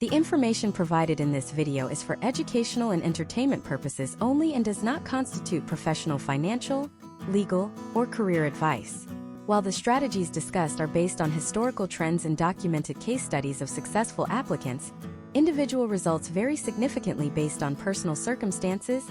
The information provided in this video is for educational and entertainment purposes only and does not constitute professional financial, legal, or career advice. While the strategies discussed are based on historical trends and documented case studies of successful applicants, individual results vary significantly based on personal circumstances,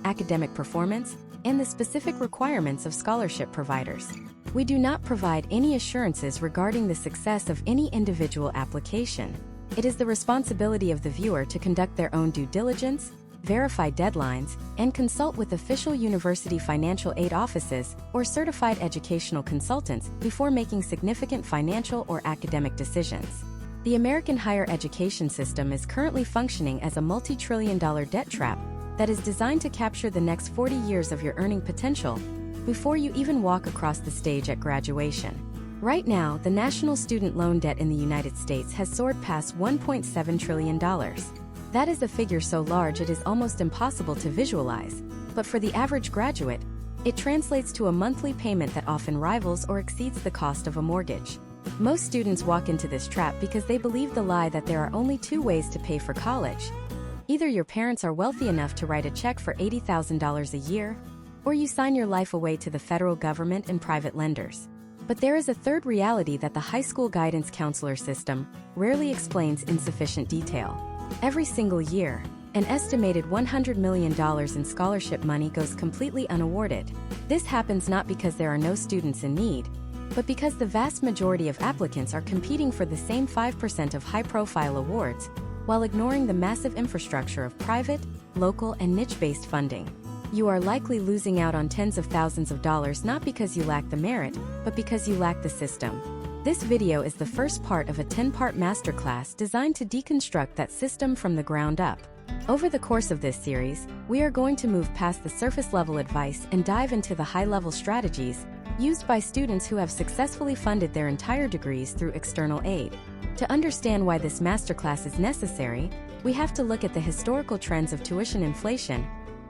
academic performance, and the specific requirements of scholarship providers. We do not provide any assurances regarding the success of any individual application. It is the responsibility of the viewer to conduct their own due diligence, verify deadlines, and consult with official university financial aid offices or certified educational consultants before making significant financial or academic decisions. The American higher education system is currently functioning as a multi-trillion-dollar debt trap that is designed to capture the next 40 years of your earning potential before you even walk across the stage at graduation. Right now, the national student loan debt in the United States has soared past $1.7 trillion. That is a figure so large it is almost impossible to visualize, but for the average graduate, it translates to a monthly payment that often rivals or exceeds the cost of a mortgage. Most students walk into this trap because they believe the lie that there are only two ways to pay for college. Either your parents are wealthy enough to write a check for $80,000 a year, or you sign your life away to the federal government and private lenders. But there is a third reality that the high school guidance counselor system rarely explains in sufficient detail. Every single year, an estimated $100 million in scholarship money goes completely unawarded. This happens not because there are no students in need, but because the vast majority of applicants are competing for the same 5% of high-profile awards, while ignoring the massive infrastructure of private, local, and niche-based funding. You are likely losing out on tens of thousands of dollars not because you lack the merit, but because you lack the system. This video is the first part of a 10-part masterclass designed to deconstruct that system from the ground up. Over the course of this series, we are going to move past the surface-level advice and dive into the high-level strategies used by students who have successfully funded their entire degrees through external aid. To understand why this masterclass is necessary, we have to look at the historical trends of tuition inflation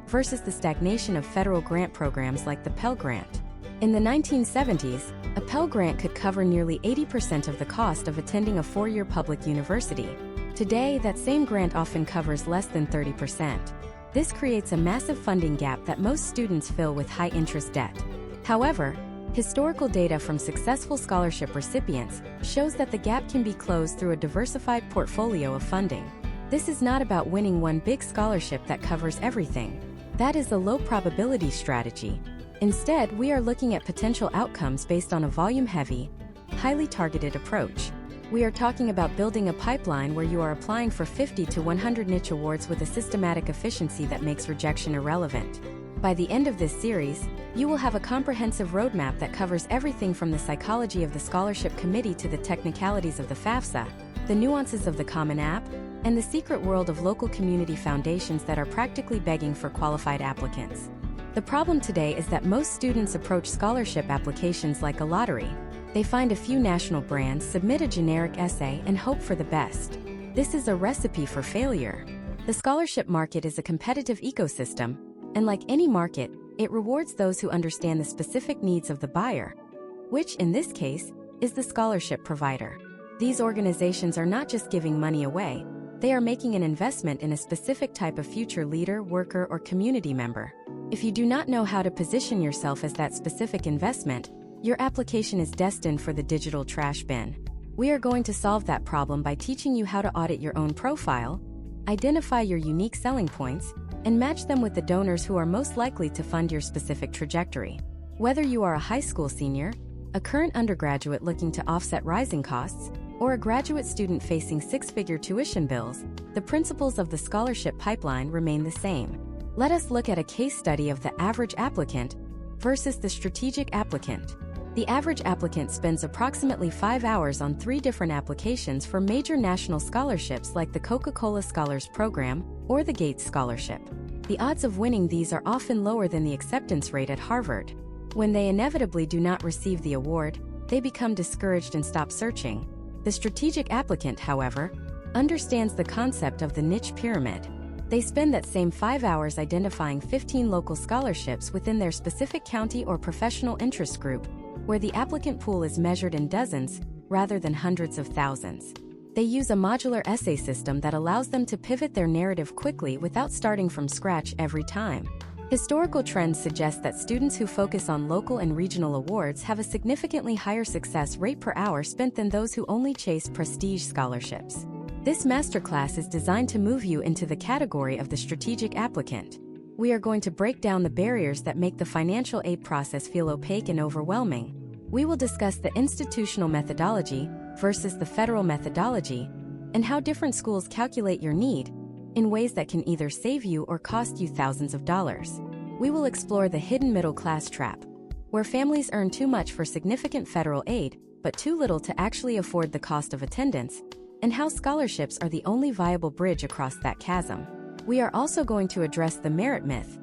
versus the stagnation of federal grant programs like the Pell Grant. In the 1970s, a Pell Grant could cover nearly 80% of the cost of attending a four-year public university. Today, that same grant often covers less than 30%. This creates a massive funding gap that most students fill with high-interest debt. However, historical data from successful scholarship recipients shows that the gap can be closed through a diversified portfolio of funding. This is not about winning one big scholarship that covers everything. That is a low-probability strategy. Instead, we are looking at potential outcomes based on a volume-heavy, highly targeted approach. We are talking about building a pipeline where you are applying for 50 to 100 niche awards with a systematic efficiency that makes rejection irrelevant. By the end of this series, you will have a comprehensive roadmap that covers everything from the psychology of the scholarship committee to the technicalities of the FAFSA, the nuances of the Common App, and the secret world of local community foundations that are practically begging for qualified applicants. The problem today is that most students approach scholarship applications like a lottery. They find a few national brands, submit a generic essay, and hope for the best. This is a recipe for failure. The scholarship market is a competitive ecosystem, and like any market, it rewards those who understand the specific needs of the buyer, which, in this case, is the scholarship provider. These organizations are not just giving money away, they are making an investment in a specific type of future leader, worker, or community member. If you do not know how to position yourself as that specific investment, your application is destined for the digital trash bin. We are going to solve that problem by teaching you how to audit your own profile, identify your unique selling points, and match them with the donors who are most likely to fund your specific trajectory. Whether you are a high school senior, a current undergraduate looking to offset rising costs, or a graduate student facing six-figure tuition bills, the principles of the scholarship pipeline remain the same. Let us look at a case study of the average applicant versus the strategic applicant. The average applicant spends approximately 5 hours on 3 different applications for major national scholarships like the Coca-Cola Scholars Program or the Gates Scholarship. The odds of winning these are often lower than the acceptance rate at Harvard. When they inevitably do not receive the award, they become discouraged and stop searching. The strategic applicant, however, understands the concept of the niche pyramid. They spend that same 5 hours identifying 15 local scholarships within their specific county or professional interest group, where the applicant pool is measured in dozens rather than hundreds of thousands. They use a modular essay system that allows them to pivot their narrative quickly without starting from scratch every time. Historical trends suggest that students who focus on local and regional awards have a significantly higher success rate per hour spent than those who only chase prestige scholarships. This masterclass is designed to move you into the category of the strategic applicant. We are going to break down the barriers that make the financial aid process feel opaque and overwhelming. We will discuss the institutional methodology versus the federal methodology, and how different schools calculate your need in ways that can either save you or cost you thousands of dollars. We will explore the hidden middle class trap, where families earn too much for significant federal aid, but too little to actually afford the cost of attendance, and how scholarships are the only viable bridge across that chasm. We are also going to address the merit myth,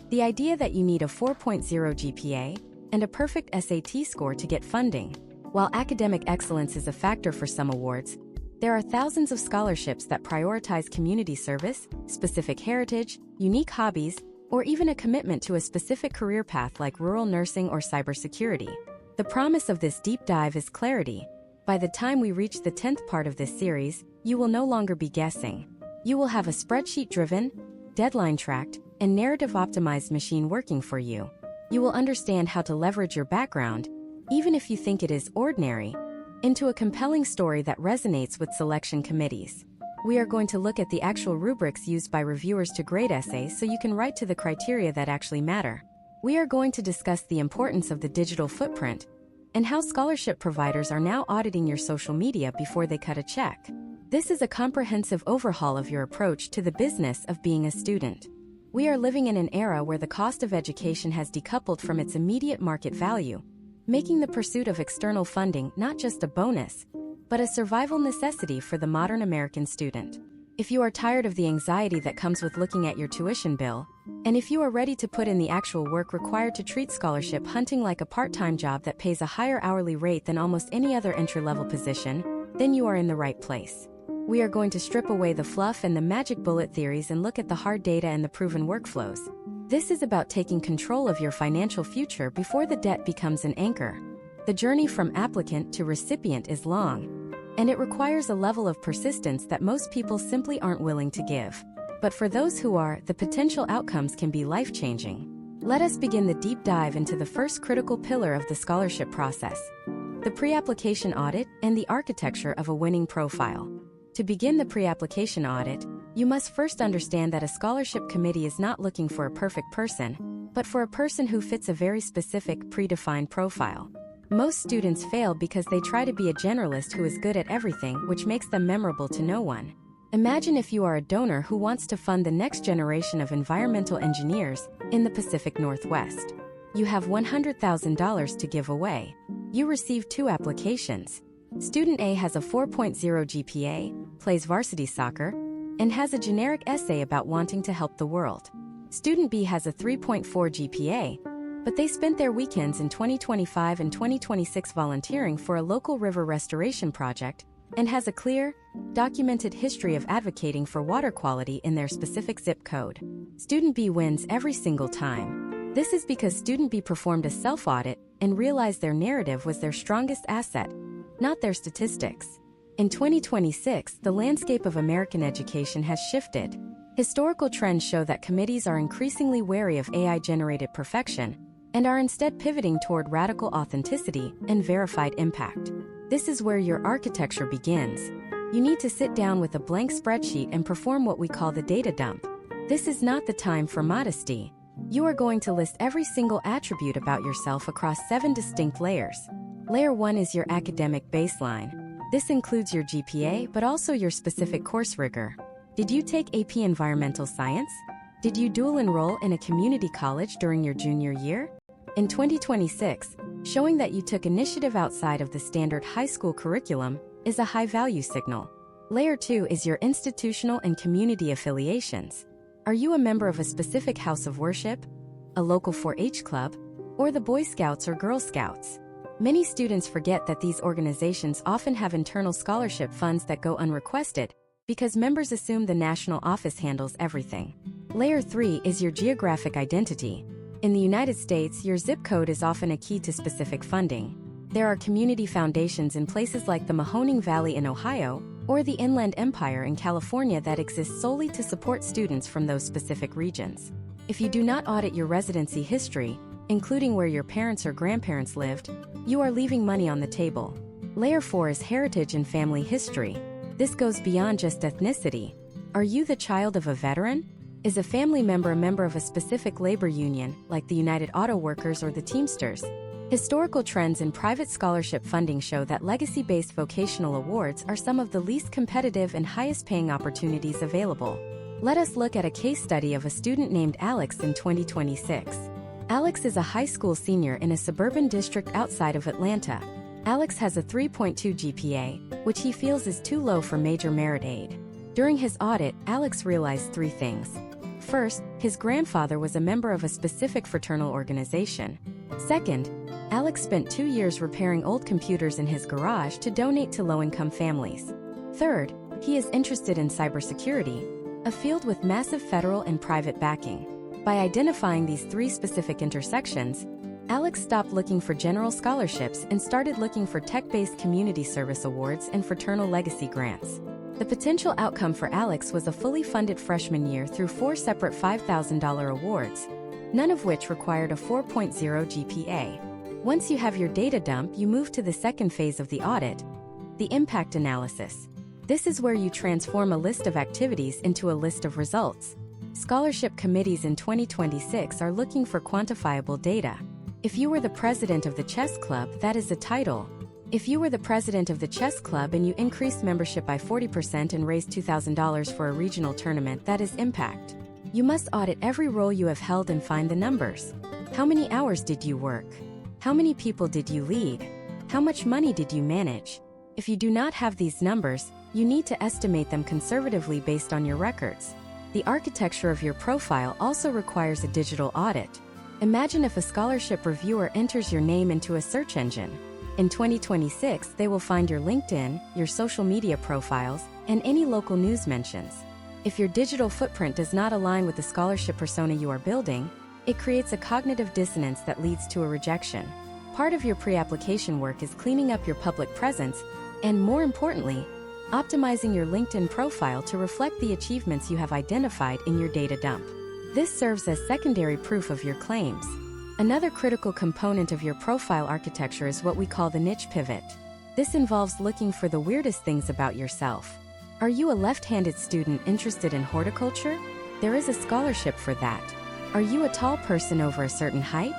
the idea that you need a 4.0 GPA and a perfect SAT score to get funding. While academic excellence is a factor for some awards, there are thousands of scholarships that prioritize community service, specific heritage, unique hobbies, or even a commitment to a specific career path like rural nursing or cybersecurity. The promise of this deep dive is clarity. By the time we reach the 10th part of this series, you will no longer be guessing. You will have a spreadsheet-driven, deadline-tracked, and narrative-optimized machine working for you. You will understand how to leverage your background, even if you think it is ordinary, into a compelling story that resonates with selection committees. We are going to look at the actual rubrics used by reviewers to grade essays so you can write to the criteria that actually matter. We are going to discuss the importance of the digital footprint and how scholarship providers are now auditing your social media before they cut a check. This is a comprehensive overhaul of your approach to the business of being a student. We are living in an era where the cost of education has decoupled from its immediate market value, making the pursuit of external funding not just a bonus, but a survival necessity for the modern American student. If you are tired of the anxiety that comes with looking at your tuition bill, and if you are ready to put in the actual work required to treat scholarship hunting like a part-time job that pays a higher hourly rate than almost any other entry-level position, then you are in the right place. We are going to strip away the fluff and the magic bullet theories and look at the hard data and the proven workflows. This is about taking control of your financial future before the debt becomes an anchor. The journey from applicant to recipient is long, and it requires a level of persistence that most people simply aren't willing to give. But for those who are, the potential outcomes can be life-changing. Let us begin the deep dive into the first critical pillar of the scholarship process, the pre-application audit and the architecture of a winning profile. To begin the pre-application audit, you must first understand that a scholarship committee is not looking for a perfect person, but for a person who fits a very specific, predefined profile. Most students fail because they try to be a generalist who is good at everything, which makes them memorable to no one. Imagine if you are a donor who wants to fund the next generation of environmental engineers in the Pacific Northwest. You have $100,000 to give away. You receive 2 applications. Student A has a 4.0 GPA, plays varsity soccer, and has a generic essay about wanting to help the world. Student B has a 3.4 GPA, but they spent their weekends in 2025 and 2026 volunteering for a local river restoration project and has a clear, documented history of advocating for water quality in their specific zip code. Student B wins every single time. This is because Student B performed a self-audit and realized their narrative was their strongest asset, not their statistics. In 2026, the landscape of American education has shifted. Historical trends show that committees are increasingly wary of AI-generated perfection and are instead pivoting toward radical authenticity and verified impact. This is where your architecture begins. You need to sit down with a blank spreadsheet and perform what we call the data dump. This is not the time for modesty. You are going to list every single attribute about yourself across 7 distinct layers. Layer 1 is your academic baseline. This includes your GPA, but also your specific course rigor. Did you take AP Environmental Science? Did you dual enroll in a community college during your junior year? In 2026, showing that you took initiative outside of the standard high school curriculum is a high-value signal. Layer 2 is your institutional and community affiliations. Are you a member of a specific house of worship, a local 4-H club, or the Boy Scouts or Girl Scouts? Many students forget that these organizations often have internal scholarship funds that go unrequested because members assume the national office handles everything. Layer 3 is your geographic identity. In the United States, your zip code is often a key to specific funding. There are community foundations in places like the Mahoning Valley in Ohio or the Inland Empire in California that exists solely to support students from those specific regions. If you do not audit your residency history, including where your parents or grandparents lived, you are leaving money on the table. Layer 4 is heritage and family history. This goes beyond just ethnicity. Are you the child of a veteran? Is a family member a member of a specific labor union, like the United Auto Workers or the Teamsters? Historical trends in private scholarship funding show that legacy-based vocational awards are some of the least competitive and highest-paying opportunities available. Let us look at a case study of a student named Alex in 2026. Alex is a high school senior in a suburban district outside of Atlanta. Alex has a 3.2 GPA, which he feels is too low for major merit aid. During his audit, Alex realized 3 things. First, his grandfather was a member of a specific fraternal organization. Second, Alex spent 2 years repairing old computers in his garage to donate to low-income families. Third, he is interested in cybersecurity, a field with massive federal and private backing. By identifying these 3 specific intersections, Alex stopped looking for general scholarships and started looking for tech-based community service awards and fraternal legacy grants. The potential outcome for Alex was a fully funded freshman year through 4 separate $5,000 awards, none of which required a 4.0 GPA. Once you have your data dump, you move to the second phase of the audit, the impact analysis. This is where you transform a list of activities into a list of results. Scholarship committees in 2026 are looking for quantifiable data. If you were the president of the chess club, that is a title. If you were the president of the chess club and you increased membership by 40% and raised $2,000 for a regional tournament, that is impact. You must audit every role you have held and find the numbers. How many hours did you work? How many people did you lead? How much money did you manage? If you do not have these numbers, you need to estimate them conservatively based on your records. The architecture of your profile also requires a digital audit. Imagine if a scholarship reviewer enters your name into a search engine. In 2026, they will find your LinkedIn, your social media profiles, and any local news mentions. If your digital footprint does not align with the scholarship persona you are building, it creates a cognitive dissonance that leads to a rejection. Part of your pre-application work is cleaning up your public presence and, more importantly, optimizing your LinkedIn profile to reflect the achievements you have identified in your data dump. This serves as secondary proof of your claims. Another critical component of your profile architecture is what we call the niche pivot. This involves looking for the weirdest things about yourself. Are you a left-handed student interested in horticulture? There is a scholarship for that. Are you a tall person over a certain height?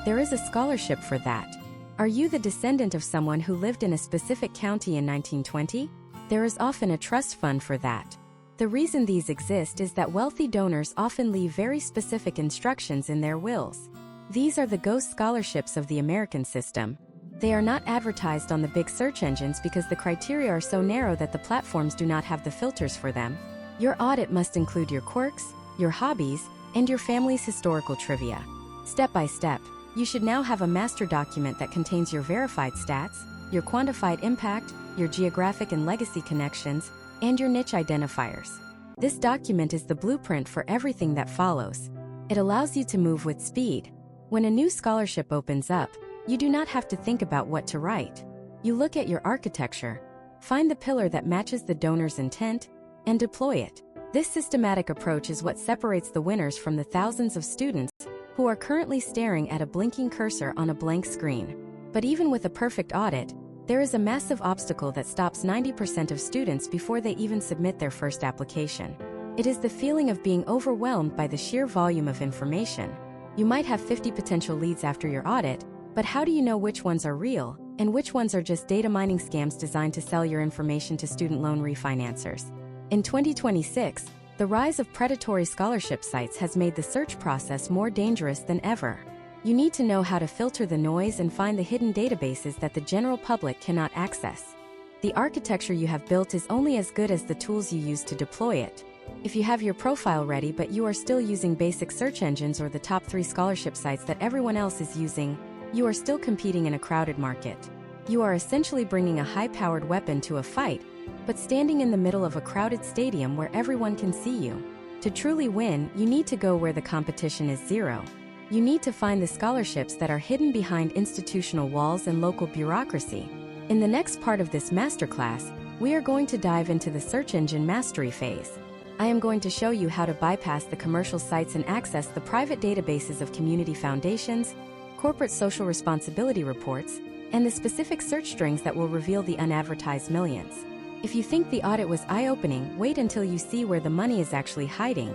There is a scholarship for that. Are you the descendant of someone who lived in a specific county in 1920? There is often a trust fund for that. The reason these exist is that wealthy donors often leave very specific instructions in their wills. These are the ghost scholarships of the American system. They are not advertised on the big search engines because the criteria are so narrow that the platforms do not have the filters for them. Your audit must include your quirks, your hobbies, and your family's historical trivia. Step by step, you should now have a master document that contains your verified stats, your quantified impact, your geographic and legacy connections, and your niche identifiers. This document is the blueprint for everything that follows. It allows you to move with speed. When a new scholarship opens up, you do not have to think about what to write. You look at your architecture, find the pillar that matches the donor's intent, and deploy it. This systematic approach is what separates the winners from the thousands of students who are currently staring at a blinking cursor on a blank screen. But even with a perfect audit, there is a massive obstacle that stops 90% of students before they even submit their first application. It is the feeling of being overwhelmed by the sheer volume of information. You might have 50 potential leads after your audit, but how do you know which ones are real, and which ones are just data mining scams designed to sell your information to student loan refinancers? In 2026, the rise of predatory scholarship sites has made the search process more dangerous than ever. You need to know how to filter the noise and find the hidden databases that the general public cannot access. The architecture you have built is only as good as the tools you use to deploy it. If you have your profile ready but you are still using basic search engines or the top 3 scholarship sites that everyone else is using, you are still competing in a crowded market. You are essentially bringing a high-powered weapon to a fight, but standing in the middle of a crowded stadium where everyone can see you. To truly win, you need to go where the competition is zero. You need to find the scholarships that are hidden behind institutional walls and local bureaucracy. In the next part of this masterclass, we are going to dive into the search engine mastery phase. I am going to show you how to bypass the commercial sites and access the private databases of community foundations, corporate social responsibility reports, and the specific search strings that will reveal the unadvertised millions. If you think the audit was eye-opening, wait until you see where the money is actually hiding.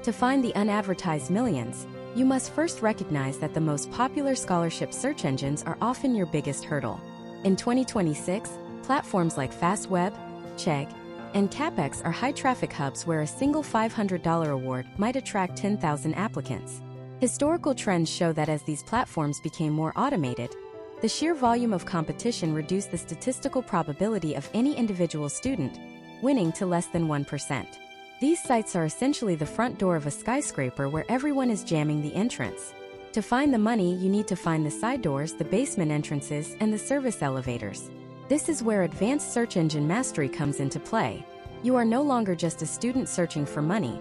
To find the unadvertised millions, you must first recognize that the most popular scholarship search engines are often your biggest hurdle. In 2026, platforms like FastWeb, Chegg, and CapEx are high-traffic hubs where a single $500 award might attract 10,000 applicants. Historical trends show that as these platforms became more automated, the sheer volume of competition reduced the statistical probability of any individual student winning to less than 1%. These sites are essentially the front door of a skyscraper where everyone is jamming the entrance. To find the money, you need to find the side doors, the basement entrances, and the service elevators. This is where advanced search engine mastery comes into play. You are no longer just a student searching for money.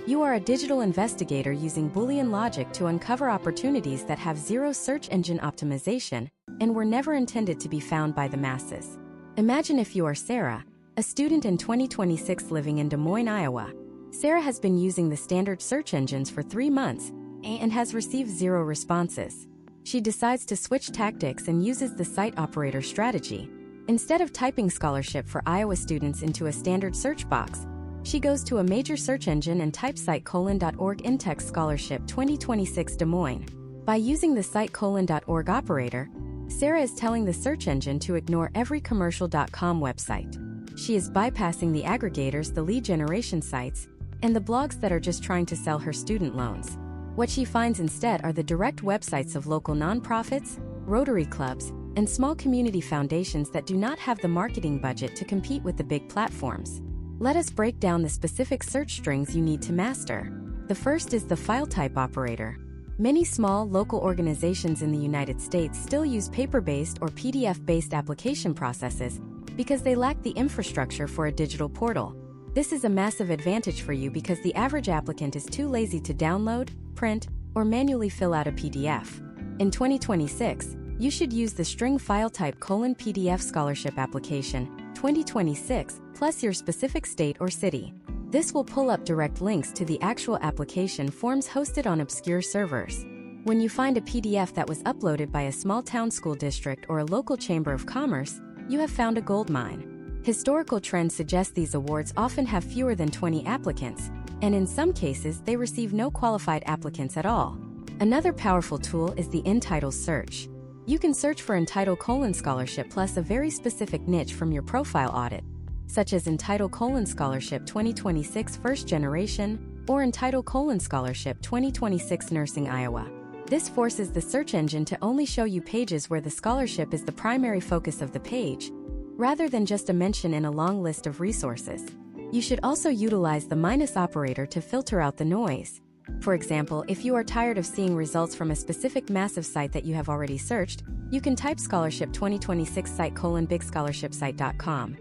You are a digital investigator using Boolean logic to uncover opportunities that have zero search engine optimization and were never intended to be found by the masses. Imagine if you are Sarah, a student in 2026 living in Des Moines, Iowa. Sarah has been using the standard search engines for 3 months and has received 0 responses. She decides to switch tactics and uses the site operator strategy. Instead of typing scholarship for Iowa students into a standard search box, she goes to a major search engine and types site::.org in-text scholarship 2026 Des Moines. By using the site::.org operator, Sarah is telling the search engine to ignore every commercial.com website. She is bypassing the aggregators, the lead generation sites, and the blogs that are just trying to sell her student loans. What she finds instead are the direct websites of local nonprofits, Rotary clubs, and small community foundations that do not have the marketing budget to compete with the big platforms. Let us break down the specific search strings you need to master. The first is the file type operator. Many small, local organizations in the United States still use paper-based or PDF-based application processes because they lack the infrastructure for a digital portal. This is a massive advantage for you because the average applicant is too lazy to download, print, or manually fill out a PDF. In 2026, you should use the string file type :PDF scholarship application 2026 plus your specific state or city. This will pull up direct links to the actual application forms hosted on obscure servers. When you find a PDF that was uploaded by a small town school district or a local chamber of commerce, you have found a goldmine. Historical trends suggest these awards often have fewer than 20 applicants, and in some cases they receive no qualified applicants at all. Another powerful tool is the in-title search. You can search for in-title: scholarship plus a very specific niche from your profile audit, such as in-title: scholarship 2026 first generation or in-title: scholarship 2026 nursing Iowa. This forces the search engine to only show you pages where the scholarship is the primary focus of the page, rather than just a mention in a long list of resources. You should also utilize the minus operator to filter out the noise. For example, if you are tired of seeing results from a specific massive site that you have already searched, you can type scholarship 2026 site:/bigscholarshipsite.com.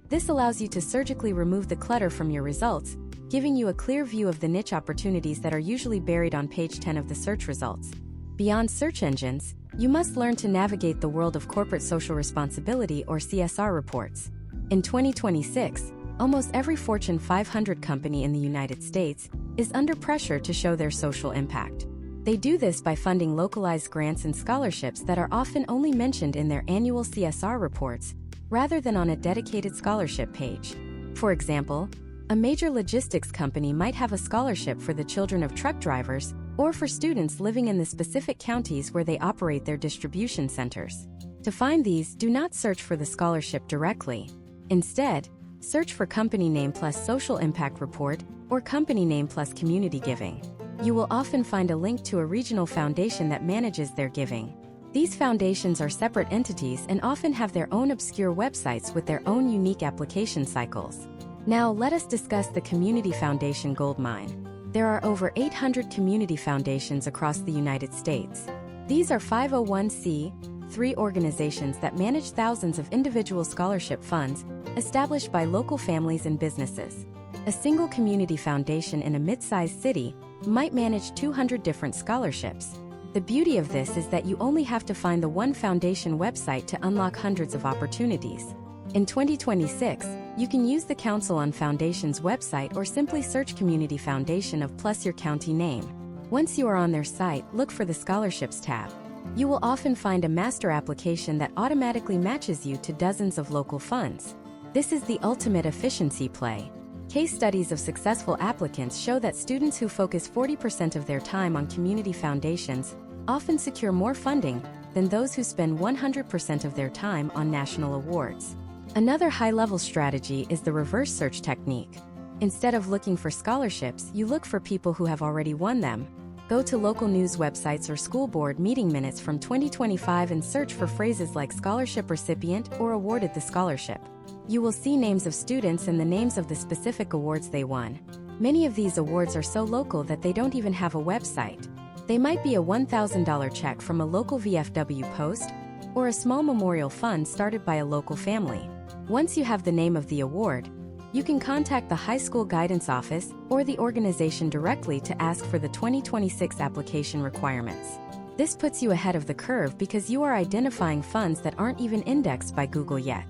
This allows you to surgically remove the clutter from your results, giving you a clear view of the niche opportunities that are usually buried on page 10 of the search results. Beyond search engines, you must learn to navigate the world of corporate social responsibility or CSR reports. In 2026, almost every Fortune 500 company in the United States is under pressure to show their social impact. They do this by funding localized grants and scholarships that are often only mentioned in their annual CSR reports, rather than on a dedicated scholarship page. For example, a major logistics company might have a scholarship for the children of truck drivers or for students living in the specific counties where they operate their distribution centers. To find these, do not search for the scholarship directly. Instead, search for company name plus social impact report or company name plus community giving. You will often find a link to a regional foundation that manages their giving. These foundations are separate entities and often have their own obscure websites with their own unique application cycles. Now let us discuss the Community Foundation goldmine. There are over 800 community foundations across the United States. These are 501(c)(3) organizations that manage thousands of individual scholarship funds established by local families and businesses. A single community foundation in a mid-sized city might manage 200 different scholarships. The beauty of this is that you only have to find the one foundation website to unlock hundreds of opportunities. In 2026, you can use the Council on Foundations website or simply search Community Foundation of plus your county name. Once you are on their site, look for the Scholarships tab. You will often find a master application that automatically matches you to dozens of local funds. This is the ultimate efficiency play. Case studies of successful applicants show that students who focus 40% of their time on community foundations often secure more funding than those who spend 100% of their time on national awards. Another high-level strategy is the reverse search technique. Instead of looking for scholarships, you look for people who have already won them. Go to local news websites or school board meeting minutes from 2025 and search for phrases like scholarship recipient or awarded the scholarship. You will see names of students and the names of the specific awards they won. Many of these awards are so local that they don't even have a website. They might be a $1,000 check from a local VFW post or a small memorial fund started by a local family. Once you have the name of the award, you can contact the high school guidance office or the organization directly to ask for the 2026 application requirements. This puts you ahead of the curve because you are identifying funds that aren't even indexed by Google yet.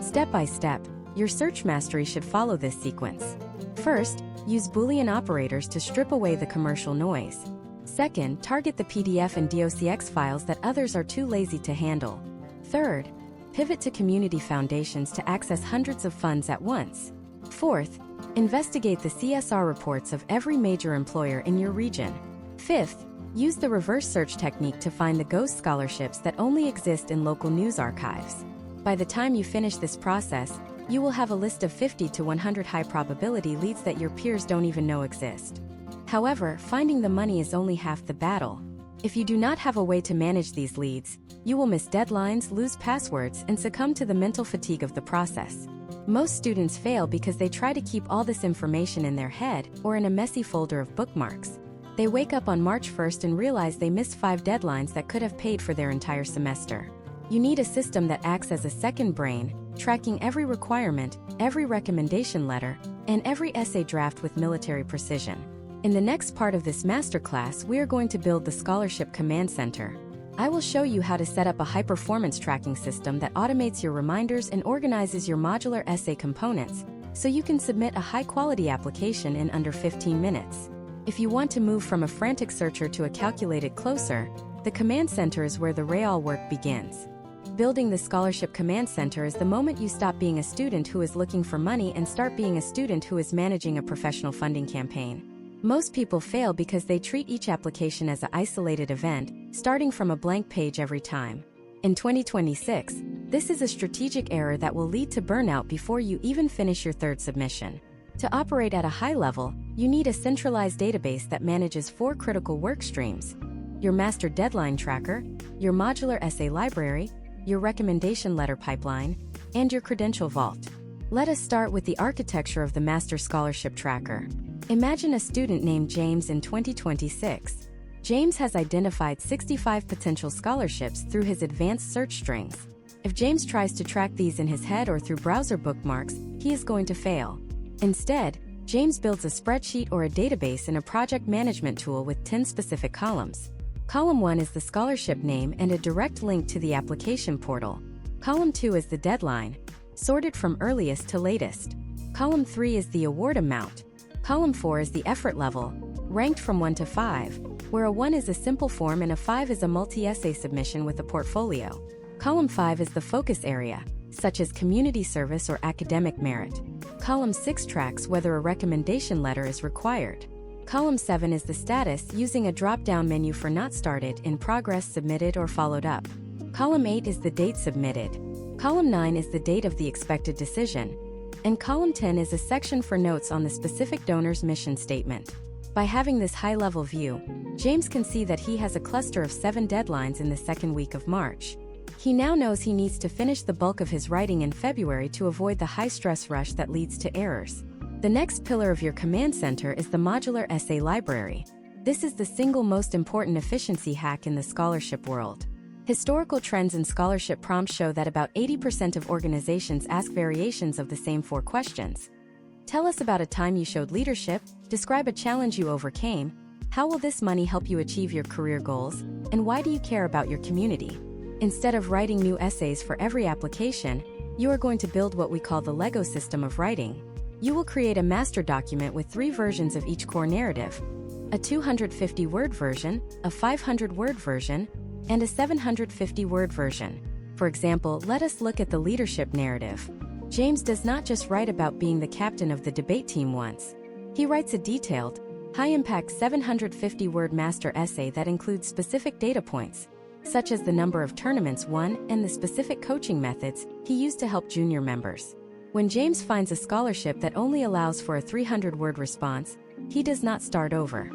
Step by step, your search mastery should follow this sequence. First, use Boolean operators to strip away the commercial noise. Second, target the PDF and docx files that others are too lazy to handle. Third, pivot to community foundations to access hundreds of funds at once. Fourth, investigate the CSR reports of every major employer in your region. Fifth, use the reverse search technique to find the ghost scholarships that only exist in local news archives. By the time you finish this process, you will have a list of 50 to 100 high probability leads that your peers don't even know exist. However, finding the money is only half the battle. If you do not have a way to manage these leads, you will miss deadlines, lose passwords, and succumb to the mental fatigue of the process. Most students fail because they try to keep all this information in their head or in a messy folder of bookmarks. They wake up on March 1st and realize they missed 5 deadlines that could have paid for their entire semester. You need a system that acts as a second brain, tracking every requirement, every recommendation letter, and every essay draft with military precision. In the next part of this masterclass, we are going to build the Scholarship Command Center. I will show you how to set up a high-performance tracking system that automates your reminders and organizes your modular essay components, so you can submit a high-quality application in under 15 minutes. If you want to move from a frantic searcher to a calculated closer, the Command Center is where the real work begins. Building the Scholarship Command Center is the moment you stop being a student who is looking for money and start being a student who is managing a professional funding campaign. Most people fail because they treat each application as an isolated event, starting from a blank page every time. In 2026, this is a strategic error that will lead to burnout before you even finish your third submission. To operate at a high level, you need a centralized database that manages 4 critical work streams: your master deadline tracker, your modular essay library, your recommendation letter pipeline, and your credential vault. Let us start with the architecture of the Master Scholarship Tracker. Imagine a student named James in 2026. James has identified 65 potential scholarships through his advanced search strings. If James tries to track these in his head or through browser bookmarks, he is going to fail. Instead, James builds a spreadsheet or a database in a project management tool with 10 specific columns. Column 1 is the scholarship name and a direct link to the application portal. Column 2 is the deadline, sorted from earliest to latest. Column 3 is the award amount. Column 4 is the effort level, ranked from 1 to 5, where a 1 is a simple form and a 5 is a multi-essay submission with a portfolio. Column 5 is the focus area, such as community service or academic merit. Column 6 tracks whether a recommendation letter is required. Column 7 is the status, using a drop-down menu for not started, in progress, submitted, or followed up. Column 8 is the date submitted. Column 9 is the date of the expected decision. And column 10 is a section for notes on the specific donor's mission statement. By having this high-level view, James can see that he has a cluster of 7 deadlines in the second week of March. He now knows he needs to finish the bulk of his writing in February to avoid the high-stress rush that leads to errors. The next pillar of your command center is the modular essay library. This is the single most important efficiency hack in the scholarship world. Historical trends in scholarship prompts show that about 80% of organizations ask variations of the same 4 questions. Tell us about a time you showed leadership, describe a challenge you overcame, how will this money help you achieve your career goals, and why do you care about your community? Instead of writing new essays for every application, you are going to build what we call the Lego system of writing. You will create a master document with 3 versions of each core narrative: a 250-word version, a 500-word version, and a 750-word version. For example, let us look at the leadership narrative. James does not just write about being the captain of the debate team once. He writes a detailed, high-impact 750-word master essay that includes specific data points, such as the number of tournaments won and the specific coaching methods he used to help junior members. When James finds a scholarship that only allows for a 300-word response, he does not start over.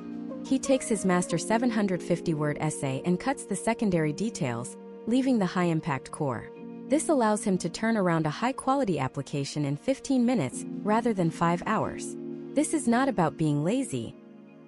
He takes his master 750-word essay and cuts the secondary details, leaving the high-impact core. This allows him to turn around a high-quality application in 15 minutes rather than 5 hours. This is not about being lazy.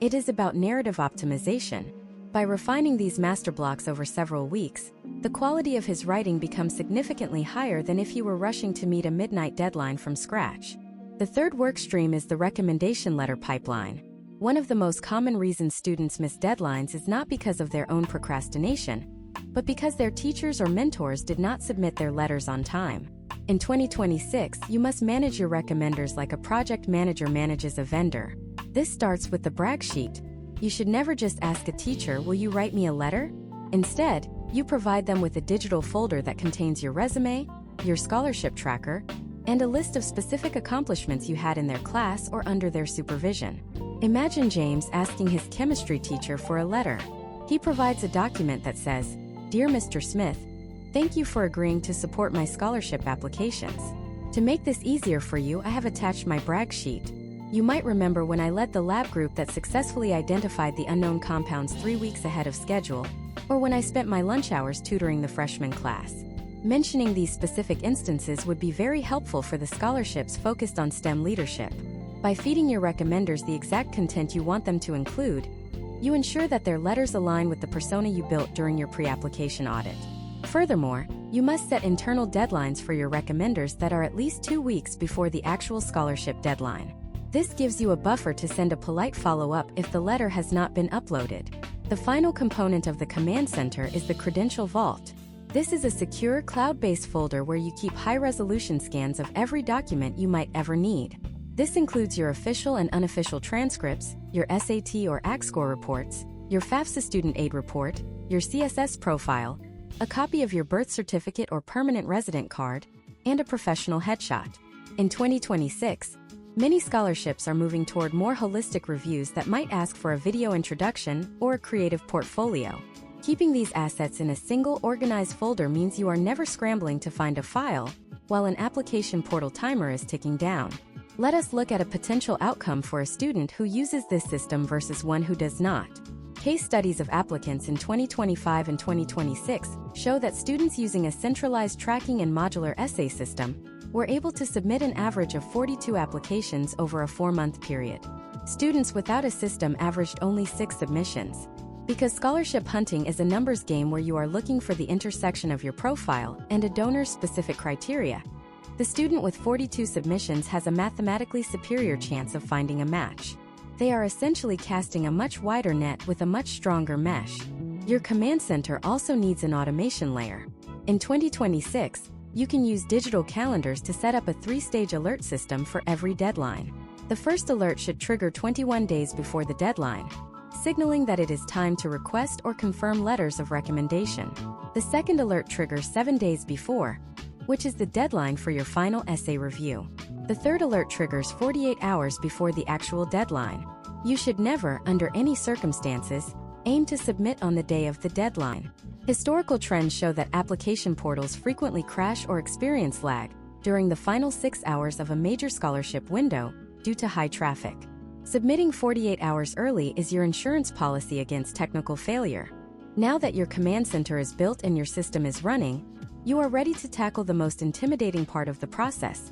It is about narrative optimization. By refining these master blocks over several weeks, the quality of his writing becomes significantly higher than if he were rushing to meet a midnight deadline from scratch. The third work stream is the recommendation letter pipeline. One of the most common reasons students miss deadlines is not because of their own procrastination, but because their teachers or mentors did not submit their letters on time. In 2026, you must manage your recommenders like a project manager manages a vendor. This starts with the brag sheet. You should never just ask a teacher, "Will you write me a letter?" Instead, you provide them with a digital folder that contains your resume, your scholarship tracker, and a list of specific accomplishments you had in their class or under their supervision. Imagine James asking his chemistry teacher for a letter. He provides a document that says, "Dear Mr. Smith, thank you for agreeing to support my scholarship applications. To make this easier for you, I have attached my brag sheet. You might remember when I led the lab group that successfully identified the unknown compounds 3 weeks ahead of schedule, or when I spent my lunch hours tutoring the freshman class." Mentioning these specific instances would be very helpful for the scholarships focused on STEM leadership. By feeding your recommenders the exact content you want them to include, you ensure that their letters align with the persona you built during your pre-application audit. Furthermore, you must set internal deadlines for your recommenders that are at least 2 weeks before the actual scholarship deadline. This gives you a buffer to send a polite follow-up if the letter has not been uploaded. The final component of the command center is the credential vault. This is a secure cloud-based folder where you keep high-resolution scans of every document you might ever need. This includes your official and unofficial transcripts, your SAT or ACT score reports, your FAFSA student aid report, your CSS profile, a copy of your birth certificate or permanent resident card, and a professional headshot. In 2026, many scholarships are moving toward more holistic reviews that might ask for a video introduction or a creative portfolio. Keeping these assets in a single organized folder means you are never scrambling to find a file, while an application portal timer is ticking down. Let us look at a potential outcome for a student who uses this system versus one who does not. Case studies of applicants in 2025 and 2026 show that students using a centralized tracking and modular essay system were able to submit an average of 42 applications over a 4-month period. Students without a system averaged only 6 submissions. Because scholarship hunting is a numbers game where you are looking for the intersection of your profile and a donor's specific criteria, the student with 42 submissions has a mathematically superior chance of finding a match. They are essentially casting a much wider net with a much stronger mesh. Your command center also needs an automation layer. In 2026, you can use digital calendars to set up a 3-stage alert system for every deadline. The first alert should trigger 21 days before the deadline, signaling that it is time to request or confirm letters of recommendation. The second alert triggers 7 days before, which is the deadline for your final essay review. The third alert triggers 48 hours before the actual deadline. You should never, under any circumstances, aim to submit on the day of the deadline. Historical trends show that application portals frequently crash or experience lag during the final 6 hours of a major scholarship window due to high traffic. Submitting 48 hours early is your insurance policy against technical failure. Now that your command center is built and your system is running, you are ready to tackle the most intimidating part of the process,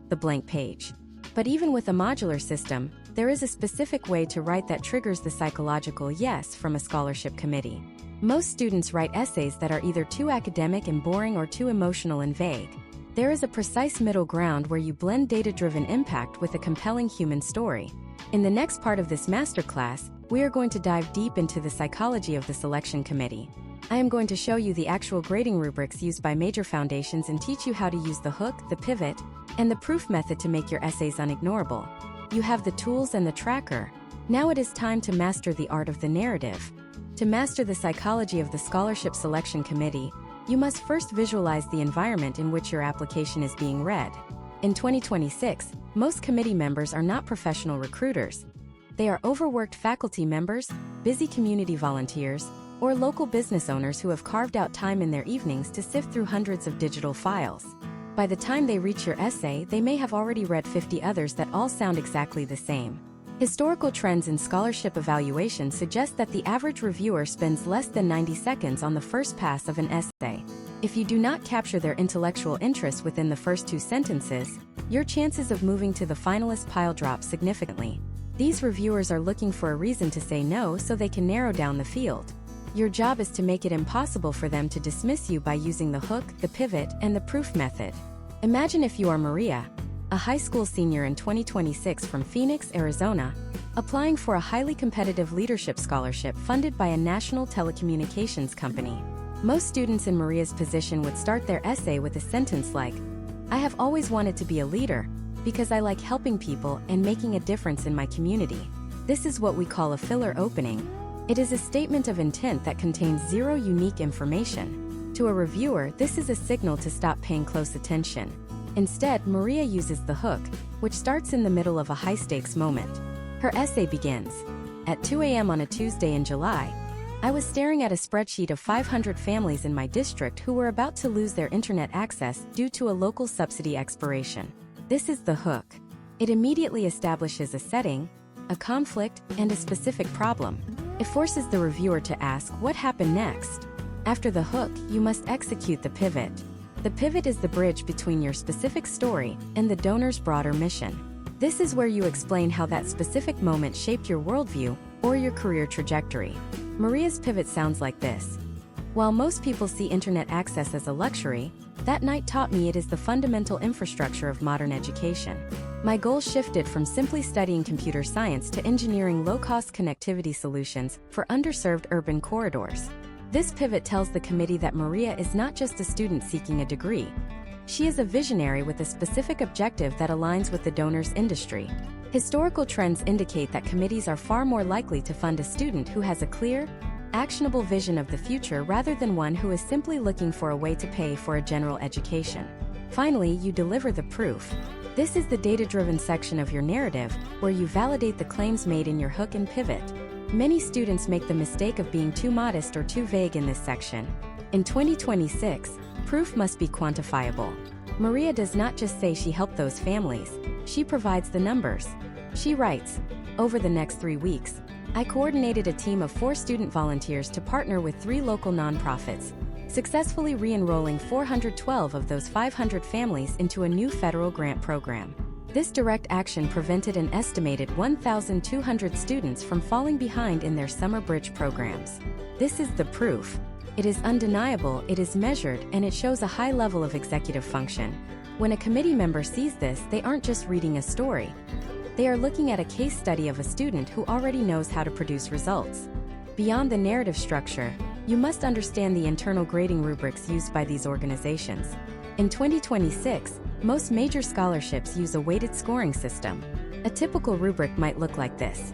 the blank page. But even with a modular system, there is a specific way to write that triggers the psychological yes from a scholarship committee. Most students write essays that are either too academic and boring or too emotional and vague. There is a precise middle ground where you blend data-driven impact with a compelling human story. In the next part of this masterclass, we are going to dive deep into the psychology of the selection committee. I am going to show you the actual grading rubrics used by major foundations and teach you how to use the hook, the pivot, and the proof method to make your essays unignorable. You have the tools and the tracker. Now it is time to master the art of the narrative. To master the psychology of the scholarship selection committee, you must first visualize the environment in which your application is being read. In 2026, most committee members are not professional recruiters. They are overworked faculty members, busy community volunteers, or local business owners who have carved out time in their evenings to sift through hundreds of digital files. By the time they reach your essay, they may have already read 50 others that all sound exactly the same. Historical trends in scholarship evaluation suggest that the average reviewer spends less than 90 seconds on the first pass of an essay. If you do not capture their intellectual interest within the first 2 sentences, your chances of moving to the finalist pile drop significantly. These reviewers are looking for a reason to say no so they can narrow down the field. Your job is to make it impossible for them to dismiss you by using the hook, the pivot, and the proof method. Imagine if you are Maria, a high school senior in 2026 from Phoenix, Arizona, applying for a highly competitive leadership scholarship funded by a national telecommunications company. Most students in Maria's position would start their essay with a sentence like, "I have always wanted to be a leader because I like helping people and making a difference in my community." This is what we call a filler opening. It is a statement of intent that contains zero unique information. To a reviewer, this is a signal to stop paying close attention. Instead, Maria uses the hook, which starts in the middle of a high-stakes moment. Her essay begins. At 2 a.m. on a Tuesday in July, I was staring at a spreadsheet of 500 families in my district who were about to lose their internet access due to a local subsidy expiration. This is the hook. It immediately establishes a setting, a conflict, and a specific problem. It forces the reviewer to ask what happened next. After the hook, you must execute the pivot. The pivot is the bridge between your specific story and the donor's broader mission. This is where you explain how that specific moment shaped your worldview or your career trajectory. Maria's pivot sounds like this. While most people see internet access as a luxury, that night taught me it is the fundamental infrastructure of modern education. My goals shifted from simply studying computer science to engineering low-cost connectivity solutions for underserved urban corridors. This pivot tells the committee that Maria is not just a student seeking a degree. She is a visionary with a specific objective that aligns with the donor's industry. Historical trends indicate that committees are far more likely to fund a student who has a clear, actionable vision of the future rather than one who is simply looking for a way to pay for a general education. Finally, you deliver the proof. This is the data-driven section of your narrative, where you validate the claims made in your hook and pivot. Many students make the mistake of being too modest or too vague in this section. In 2026, proof must be quantifiable. Maria does not just say she helped those families, she provides the numbers. She writes, "Over the next 3 weeks, I coordinated a team of 4 student volunteers to partner with 3 local nonprofits, successfully re-enrolling 412 of those 500 families into a new federal grant program. This direct action prevented an estimated 1,200 students from falling behind in their summer bridge programs." This is the proof. It is undeniable, it is measured, and it shows a high level of executive function. When a committee member sees this, they aren't just reading a story. They are looking at a case study of a student who already knows how to produce results. Beyond the narrative structure, you must understand the internal grading rubrics used by these organizations. In 2026, most major scholarships use a weighted scoring system. A typical rubric might look like this: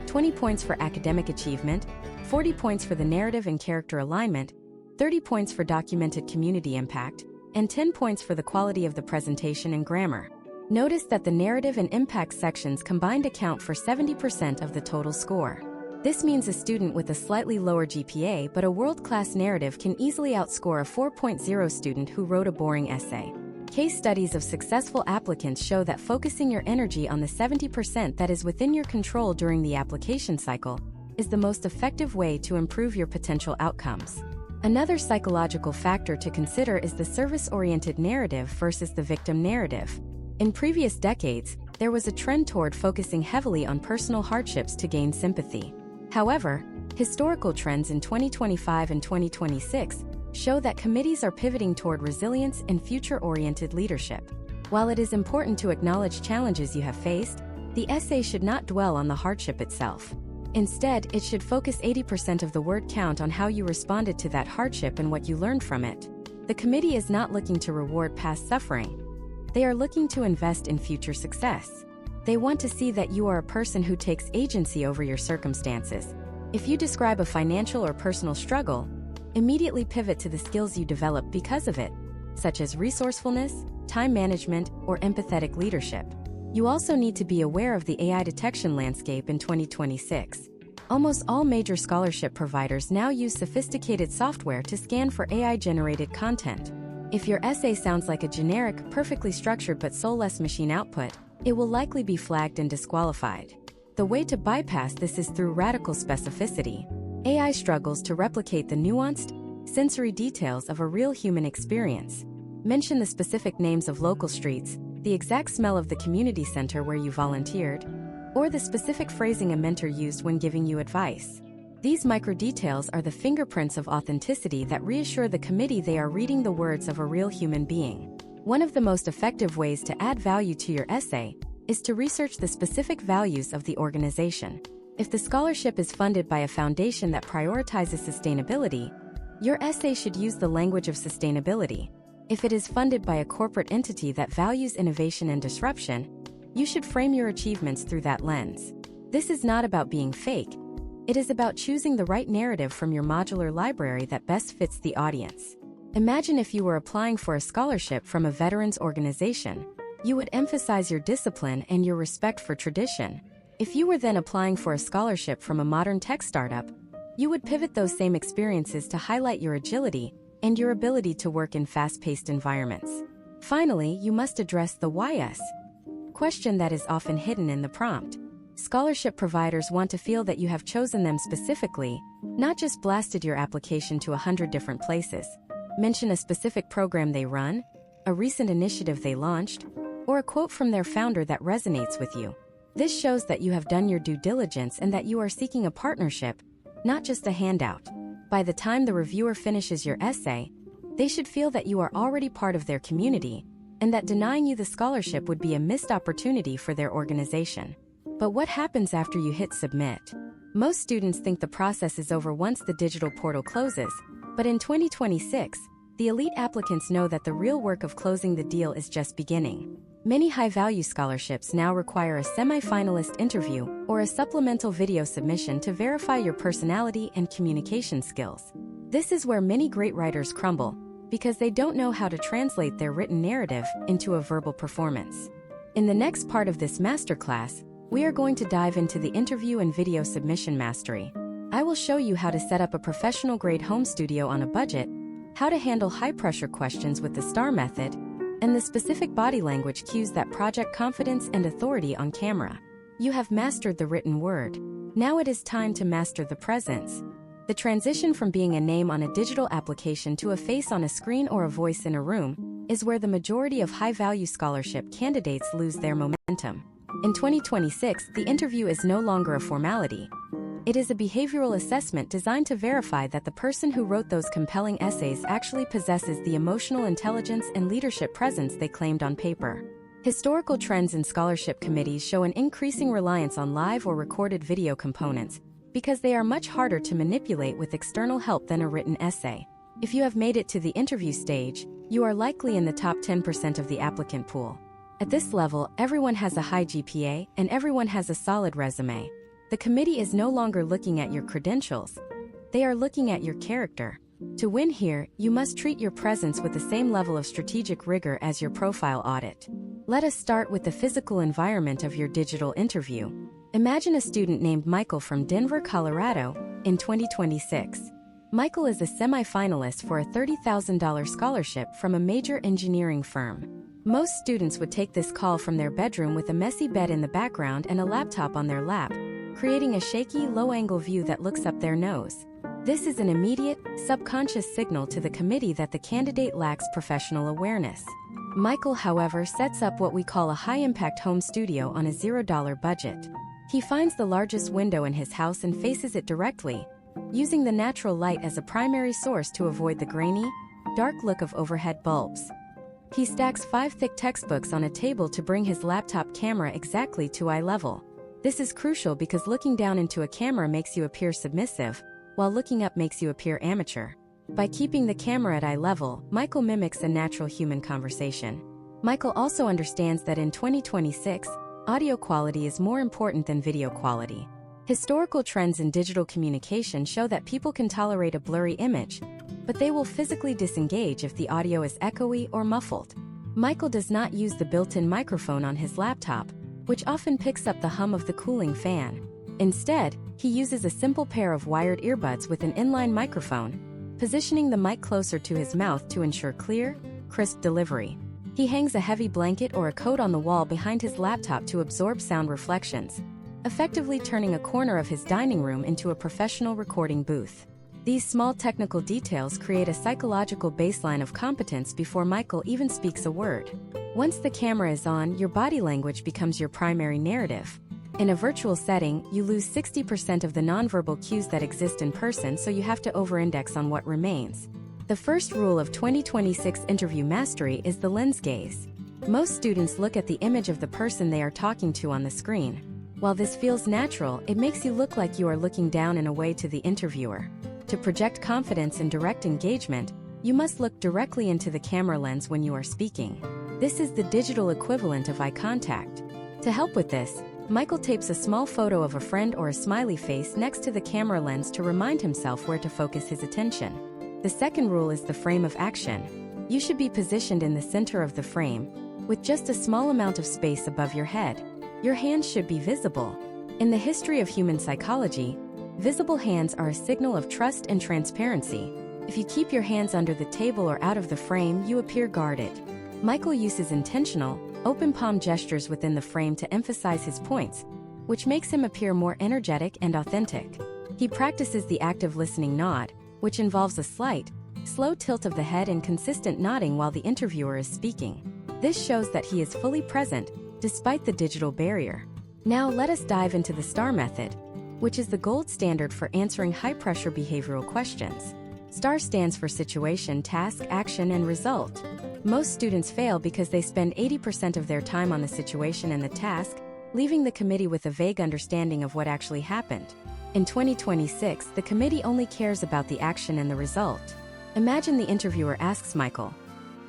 20 points for academic achievement, 40 points for the narrative and character alignment, 30 points for documented community impact, and 10 points for the quality of the presentation and grammar. Notice that the narrative and impact sections combined account for 70% of the total score. This means a student with a slightly lower GPA but a world-class narrative can easily outscore a 4.0 student who wrote a boring essay. Case studies of successful applicants show that focusing your energy on the 70% that is within your control during the application cycle is the most effective way to improve your potential outcomes. Another psychological factor to consider is the service-oriented narrative versus the victim narrative. In previous decades, there was a trend toward focusing heavily on personal hardships to gain sympathy. However, historical trends in 2025 and 2026 show that committees are pivoting toward resilience and future-oriented leadership. While it is important to acknowledge challenges you have faced, the essay should not dwell on the hardship itself. Instead, it should focus 80% of the word count on how you responded to that hardship and what you learned from it. The committee is not looking to reward past suffering. They are looking to invest in future success. They want to see that you are a person who takes agency over your circumstances. If you describe a financial or personal struggle, immediately pivot to the skills you develop because of it, such as resourcefulness, time management, or empathetic leadership. You also need to be aware of the AI detection landscape in 2026. Almost all major scholarship providers now use sophisticated software to scan for AI-generated content. If your essay sounds like a generic, perfectly structured but soulless machine output, it will likely be flagged and disqualified. The way to bypass this is through radical specificity. AI struggles to replicate the nuanced, sensory details of a real human experience. Mention the specific names of local streets, the exact smell of the community center where you volunteered, or the specific phrasing a mentor used when giving you advice. These micro-details are the fingerprints of authenticity that reassure the committee they are reading the words of a real human being. One of the most effective ways to add value to your essay is to research the specific values of the organization. If the scholarship is funded by a foundation that prioritizes sustainability, your essay should use the language of sustainability. If it is funded by a corporate entity that values innovation and disruption, you should frame your achievements through that lens. This is not about being fake. It is about choosing the right narrative from your modular library that best fits the audience. Imagine if you were applying for a scholarship from a veterans organization. You would emphasize your discipline and your respect for tradition. If you were then applying for a scholarship from a modern tech startup, you would pivot those same experiences to highlight your agility and your ability to work in fast-paced environments. Finally, you must address the why question that is often hidden in the prompt. Scholarship providers want to feel that you have chosen them specifically, not just blasted your application to 100 different places. Mention a specific program they run, a recent initiative they launched, or a quote from their founder that resonates with you. This shows that you have done your due diligence and that you are seeking a partnership, not just a handout. By the time the reviewer finishes your essay, they should feel that you are already part of their community, and that denying you the scholarship would be a missed opportunity for their organization. But what happens after you hit submit? Most students think the process is over once the digital portal closes, but in 2026, the elite applicants know that the real work of closing the deal is just beginning. Many high-value scholarships now require a semi-finalist interview or a supplemental video submission to verify your personality and communication skills. This is where many great writers crumble, because they don't know how to translate their written narrative into a verbal performance. In the next part of this masterclass, we are going to dive into the interview and video submission mastery. I will show you how to set up a professional-grade home studio on a budget, how to handle high-pressure questions with the STAR method, and the specific body language cues that project confidence and authority on camera. You have mastered the written word. Now it is time to master the presence. The transition from being a name on a digital application to a face on a screen or a voice in a room is where the majority of high-value scholarship candidates lose their momentum. In 2026, the interview is no longer a formality. It is a behavioral assessment designed to verify that the person who wrote those compelling essays actually possesses the emotional intelligence and leadership presence they claimed on paper. Historical trends in scholarship committees show an increasing reliance on live or recorded video components because they are much harder to manipulate with external help than a written essay. If you have made it to the interview stage, you are likely in the top 10% of the applicant pool. At this level, everyone has a high GPA and everyone has a solid resume. The committee is no longer looking at your credentials. They are looking at your character. To win here, you must treat your presence with the same level of strategic rigor as your profile audit. Let us start with the physical environment of your digital interview. Imagine a student named Michael from Denver, Colorado, in 2026. Michael is a semi-finalist for a $30,000 scholarship from a major engineering firm. Most students would take this call from their bedroom with a messy bed in the background and a laptop on their lap, creating a shaky, low-angle view that looks up their nose. This is an immediate, subconscious signal to the committee that the candidate lacks professional awareness. Michael, however, sets up what we call a high-impact home studio on a $0 budget. He finds the largest window in his house and faces it directly, using the natural light as a primary source to avoid the grainy, dark look of overhead bulbs. He stacks 5 thick textbooks on a table to bring his laptop camera exactly to eye level. This is crucial because looking down into a camera makes you appear submissive, while looking up makes you appear amateur. By keeping the camera at eye level, Michael mimics a natural human conversation. Michael also understands that in 2026, audio quality is more important than video quality. Historical trends in digital communication show that people can tolerate a blurry image, but they will physically disengage if the audio is echoey or muffled. Michael does not use the built-in microphone on his laptop, which often picks up the hum of the cooling fan. Instead, he uses a simple pair of wired earbuds with an inline microphone, positioning the mic closer to his mouth to ensure clear, crisp delivery. He hangs a heavy blanket or a coat on the wall behind his laptop to absorb sound reflections, effectively turning a corner of his dining room into a professional recording booth. These small technical details create a psychological baseline of competence before Michael even speaks a word. Once the camera is on, your body language becomes your primary narrative. In a virtual setting, you lose 60% of the nonverbal cues that exist in person, so you have to over-index on what remains. The first rule of 2026 interview mastery is the lens gaze. Most students look at the image of the person they are talking to on the screen. While this feels natural, it makes you look like you are looking down in a way to the interviewer. To project confidence and direct engagement, you must look directly into the camera lens when you are speaking. This is the digital equivalent of eye contact. To help with this, Michael tapes a small photo of a friend or a smiley face next to the camera lens to remind himself where to focus his attention. The second rule is the frame of action. You should be positioned in the center of the frame, with just a small amount of space above your head. Your hands should be visible. In the history of human psychology, visible hands are a signal of trust and transparency. If you keep your hands under the table or out of the frame, you appear guarded. Michael uses intentional, open palm gestures within the frame to emphasize his points, which makes him appear more energetic and authentic. He practices the active listening nod, which involves a slight, slow tilt of the head and consistent nodding while the interviewer is speaking. This shows that he is fully present, despite the digital barrier. Now let us dive into the STAR method, which is the gold standard for answering high-pressure behavioral questions. STAR stands for situation, task, action, and result. Most students fail because they spend 80% of their time on the situation and the task, leaving the committee with a vague understanding of what actually happened. In 2026, the committee only cares about the action and the result. Imagine the interviewer asks Michael,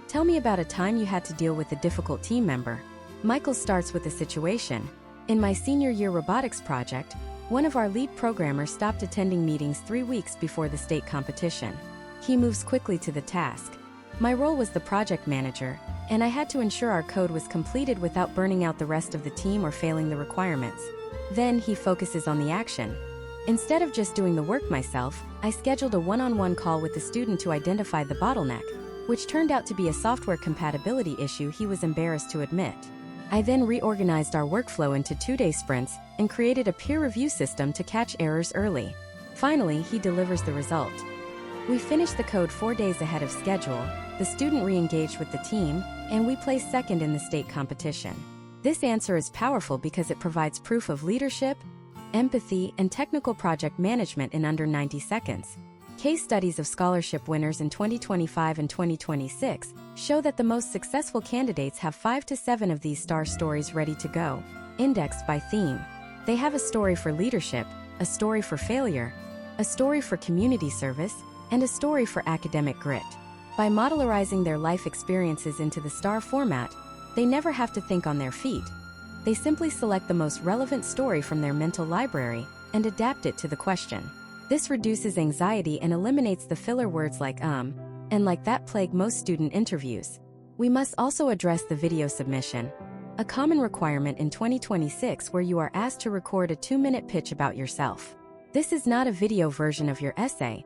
"Tell me about a time you had to deal with a difficult team member." Michael starts with a situation. "In my senior year robotics project, one of our lead programmers stopped attending meetings 3 weeks before the state competition." He moves quickly to the task. "My role was the project manager, and I had to ensure our code was completed without burning out the rest of the team or failing the requirements." Then he focuses on the action. "Instead of just doing the work myself, I scheduled a one-on-one call with the student to identify the bottleneck, which turned out to be a software compatibility issue he was embarrassed to admit. I then reorganized our workflow into 2-day sprints and created a peer review system to catch errors early. Finally, he delivers the result. We finished the code 4 days ahead of schedule, the student re-engaged with the team, and we placed second in the state competition." This answer is powerful because it provides proof of leadership, empathy, and technical project management in under 90 seconds. Case studies of scholarship winners in 2025 and 2026 show that the most successful candidates have 5 to 7 of these STAR stories ready to go, indexed by theme. They have a story for leadership, a story for failure, a story for community service, and a story for academic grit. By modularizing their life experiences into the STAR format, they never have to think on their feet. They simply select the most relevant story from their mental library and adapt it to the question. This reduces anxiety and eliminates the filler words like and like that plague most student interviews. We must also address the video submission, a common requirement in 2026 where you are asked to record a 2-minute pitch about yourself. This is not a video version of your essay.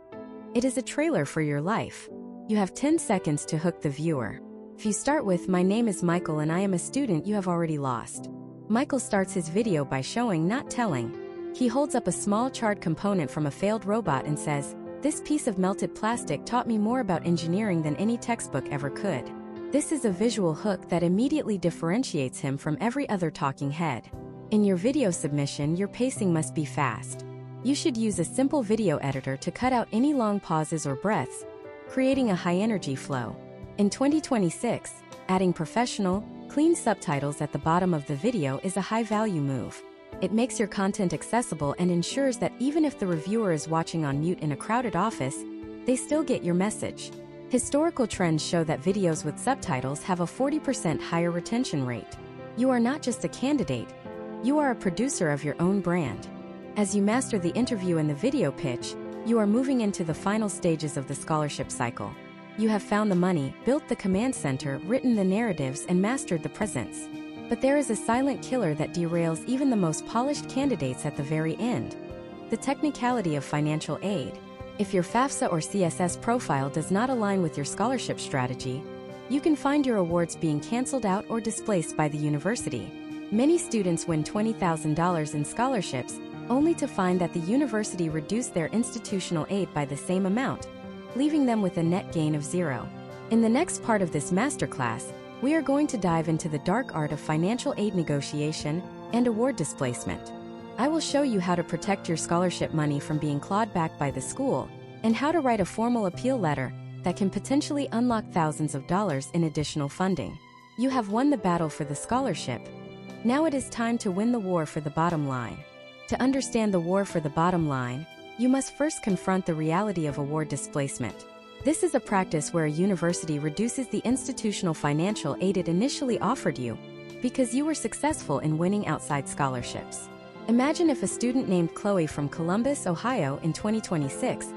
It is a trailer for your life. You have 10 seconds to hook the viewer. If you start with, "My name is Michael and I am a student," you have already lost. Michael starts his video by showing, not telling. He holds up a small charred component from a failed robot and says, "This piece of melted plastic taught me more about engineering than any textbook ever could." This is a visual hook that immediately differentiates him from every other talking head. In your video submission, your pacing must be fast. You should use a simple video editor to cut out any long pauses or breaths, creating a high-energy flow. In 2026, adding professional, clean subtitles at the bottom of the video is a high-value move. It makes your content accessible and ensures that even if the reviewer is watching on mute in a crowded office, they still get your message. Historical trends show that videos with subtitles have a 40% higher retention rate. You are not just a candidate, you are a producer of your own brand. As you master the interview and the video pitch, you are moving into the final stages of the scholarship cycle. You have found the money, built the command center, written the narratives, and mastered the presence. But there is a silent killer that derails even the most polished candidates at the very end: the technicality of financial aid. If your FAFSA or CSS profile does not align with your scholarship strategy, you can find your awards being canceled out or displaced by the university. Many students win $20,000 in scholarships, only to find that the university reduced their institutional aid by the same amount, leaving them with a net gain of zero. In the next part of this masterclass, we are going to dive into the dark art of financial aid negotiation and award displacement. I will show you how to protect your scholarship money from being clawed back by the school, and how to write a formal appeal letter that can potentially unlock thousands of dollars in additional funding. You have won the battle for the scholarship. Now it is time to win the war for the bottom line. To understand the war for the bottom line, you must first confront the reality of award displacement. This is a practice where a university reduces the institutional financial aid it initially offered you because you were successful in winning outside scholarships. Imagine if a student named Chloe from Columbus, Ohio in 2026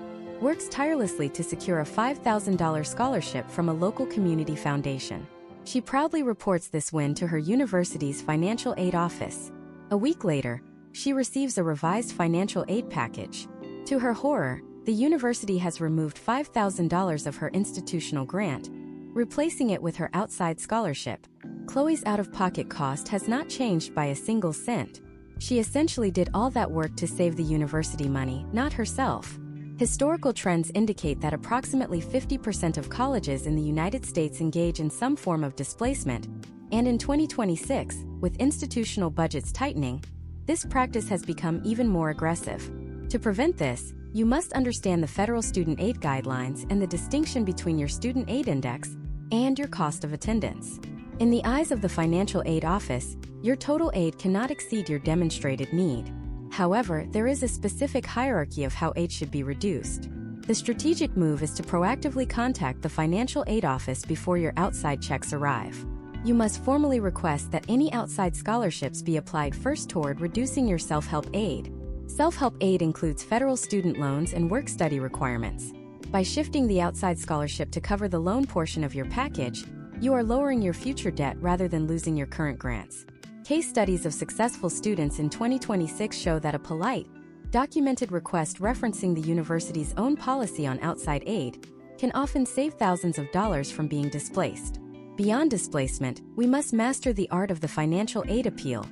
works tirelessly to secure a $5,000 scholarship from a local community foundation. She proudly reports this win to her university's financial aid office. A week later, she receives a revised financial aid package. To her horror, the university has removed $5,000 of her institutional grant, replacing it with her outside scholarship. Chloe's out-of-pocket cost has not changed by a single cent. She essentially did all that work to save the university money, not herself. Historical trends indicate that approximately 50% of colleges in the United States engage in some form of displacement, and in 2026, with institutional budgets tightening, this practice has become even more aggressive. To prevent this, you must understand the federal student aid guidelines and the distinction between your student aid index and your cost of attendance. In the eyes of the financial aid office, your total aid cannot exceed your demonstrated need. However, there is a specific hierarchy of how aid should be reduced. The strategic move is to proactively contact the financial aid office before your outside checks arrive. You must formally request that any outside scholarships be applied first toward reducing your self-help aid. Self-help aid includes federal student loans and work-study requirements. By shifting the outside scholarship to cover the loan portion of your package, you are lowering your future debt rather than losing your current grants. Case studies of successful students in 2026 show that a polite, documented request referencing the university's own policy on outside aid can often save thousands of dollars from being displaced. Beyond displacement, we must master the art of the financial aid appeal,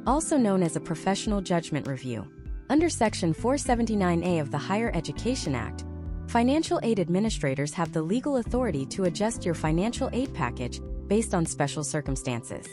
also known as a professional judgment review. Under Section 479A of the Higher Education Act, financial aid administrators have the legal authority to adjust your financial aid package based on special circumstances.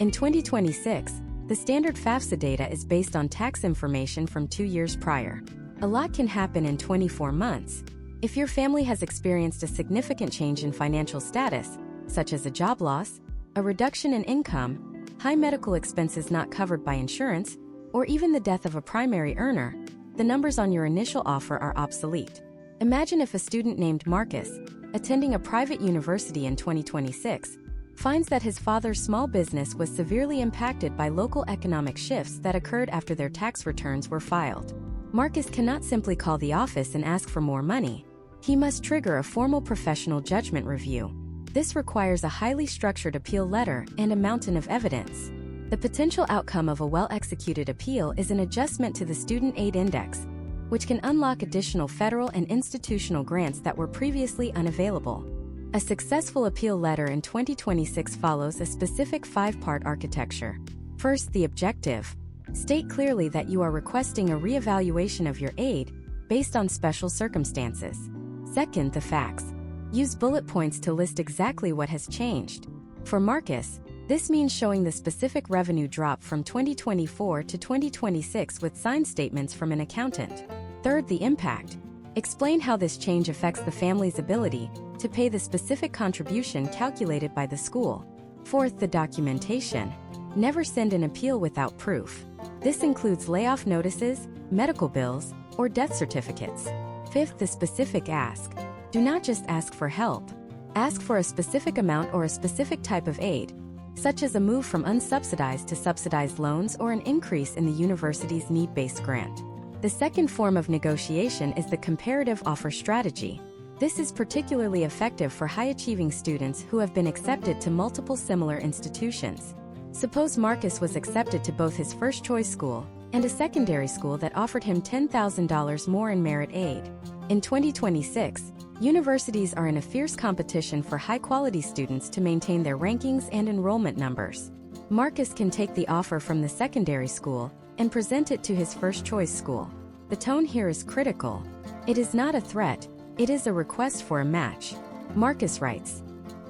In 2026, the standard FAFSA data is based on tax information from 2 years prior. A lot can happen in 24 months. If your family has experienced a significant change in financial status, such as a job loss, a reduction in income, high medical expenses not covered by insurance, or even the death of a primary earner, the numbers on your initial offer are obsolete. Imagine if a student named Marcus, attending a private university in 2026, finds that his father's small business was severely impacted by local economic shifts that occurred after their tax returns were filed. Marcus cannot simply call the office and ask for more money. He must trigger a formal professional judgment review. This requires a highly structured appeal letter and a mountain of evidence. The potential outcome of a well-executed appeal is an adjustment to the student aid index, which can unlock additional federal and institutional grants that were previously unavailable. A successful appeal letter in 2026 follows a specific 5-part architecture. First, the objective. State clearly that you are requesting a reevaluation of your aid based on special circumstances. Second, the facts. Use bullet points to list exactly what has changed. For Marcus, this means showing the specific revenue drop from 2024 to 2026 with signed statements from an accountant. Third, the impact. Explain how this change affects the family's ability to pay the specific contribution calculated by the school. Fourth, the documentation. Never send an appeal without proof. This includes layoff notices, medical bills, or death certificates. Fifth, the specific ask. Do not just ask for help. Ask for a specific amount or a specific type of aid, such as a move from unsubsidized to subsidized loans or an increase in the university's need-based grant. The second form of negotiation is the comparative offer strategy. This is particularly effective for high-achieving students who have been accepted to multiple similar institutions. Suppose Marcus was accepted to both his first-choice school and a secondary school that offered him $10,000 more in merit aid. In 2026, universities are in a fierce competition for high-quality students to maintain their rankings and enrollment numbers. Marcus can take the offer from the secondary school and present it to his first-choice school. The tone here is critical. It is not a threat, it is a request for a match. Marcus writes,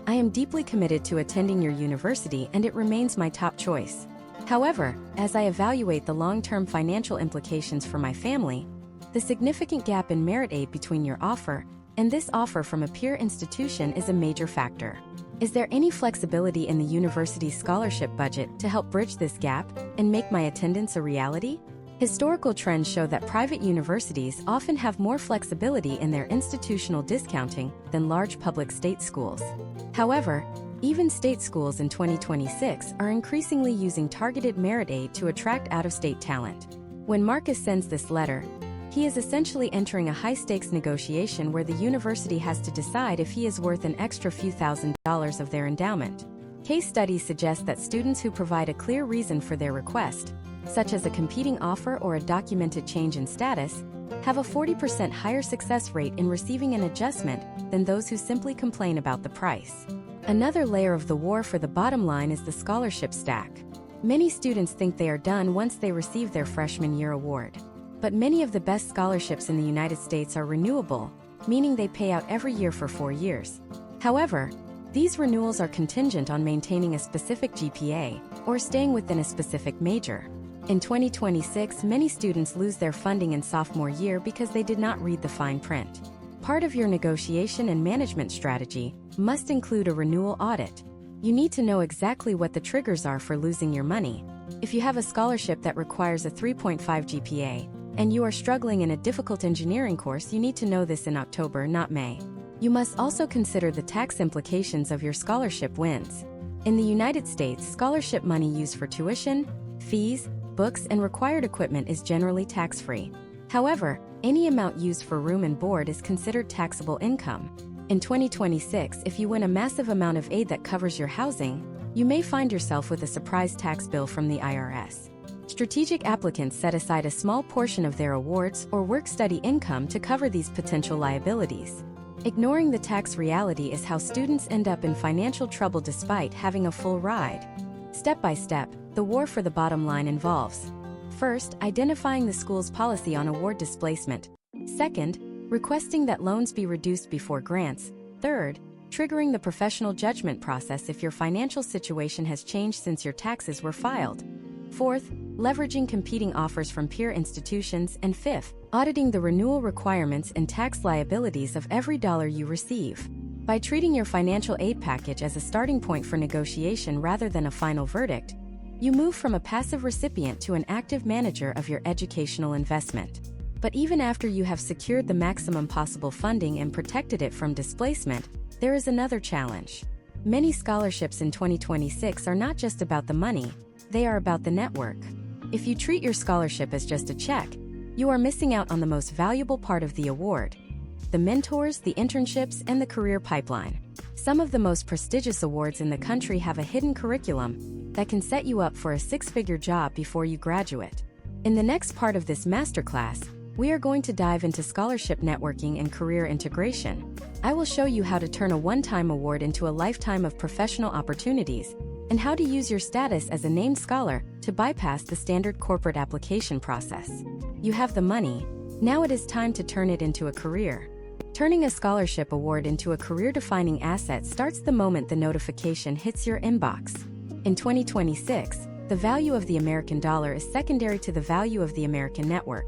"I am deeply committed to attending your university and it remains my top choice. However, as I evaluate the long-term financial implications for my family, the significant gap in merit aid between your offer and this offer from a peer institution is a major factor. Is there any flexibility in the university's scholarship budget to help bridge this gap and make my attendance a reality?" Historical trends show that private universities often have more flexibility in their institutional discounting than large public state schools. However, even state schools in 2026 are increasingly using targeted merit aid to attract out-of-state talent. When Marcus sends this letter, he is essentially entering a high-stakes negotiation where the university has to decide if he is worth an extra few $1,000s of their endowment. Case studies suggest that students who provide a clear reason for their request, such as a competing offer or a documented change in status, have a 40% higher success rate in receiving an adjustment than those who simply complain about the price. Another layer of the war for the bottom line is the scholarship stack. Many students think they are done once they receive their freshman year award. But many of the best scholarships in the United States are renewable, meaning they pay out every year for 4 years. However, these renewals are contingent on maintaining a specific GPA or staying within a specific major. In 2026, many students lose their funding in sophomore year because they did not read the fine print. Part of your negotiation and management strategy must include a renewal audit. You need to know exactly what the triggers are for losing your money. If you have a scholarship that requires a 3.5 GPA, and you are struggling in a difficult engineering course, you need to know this in October, not May. You must also consider the tax implications of your scholarship wins. In the United States, scholarship money used for tuition, fees, books, and required equipment is generally tax-free. However, any amount used for room and board is considered taxable income. In 2026, if you win a massive amount of aid that covers your housing, you may find yourself with a surprise tax bill from the IRS. Strategic applicants set aside a small portion of their awards or work-study income to cover these potential liabilities. Ignoring the tax reality is how students end up in financial trouble despite having a full ride. Step by step, the war for the bottom line involves: first, identifying the school's policy on award displacement; second, requesting that loans be reduced before grants; third, triggering the professional judgment process if your financial situation has changed since your taxes were filed; fourth, leveraging competing offers from peer institutions; and fifth, auditing the renewal requirements and tax liabilities of every dollar you receive. By treating your financial aid package as a starting point for negotiation rather than a final verdict, you move from a passive recipient to an active manager of your educational investment. But even after you have secured the maximum possible funding and protected it from displacement, there is another challenge. Many scholarships in 2026 are not just about the money, they are about the network. If you treat your scholarship as just a check, you are missing out on the most valuable part of the award: the mentors, the internships, and the career pipeline. Some of the most prestigious awards in the country have a hidden curriculum that can set you up for a six-figure job before you graduate. In the next part of this masterclass, we are going to dive into scholarship networking and career integration. I will show you how to turn a one-time award into a lifetime of professional opportunities, and how to use your status as a named scholar to bypass the standard corporate application process. You have the money, now it is time to turn it into a career. Turning a scholarship award into a career-defining asset starts the moment the notification hits your inbox. In 2026, the value of the American dollar is secondary to the value of the American network.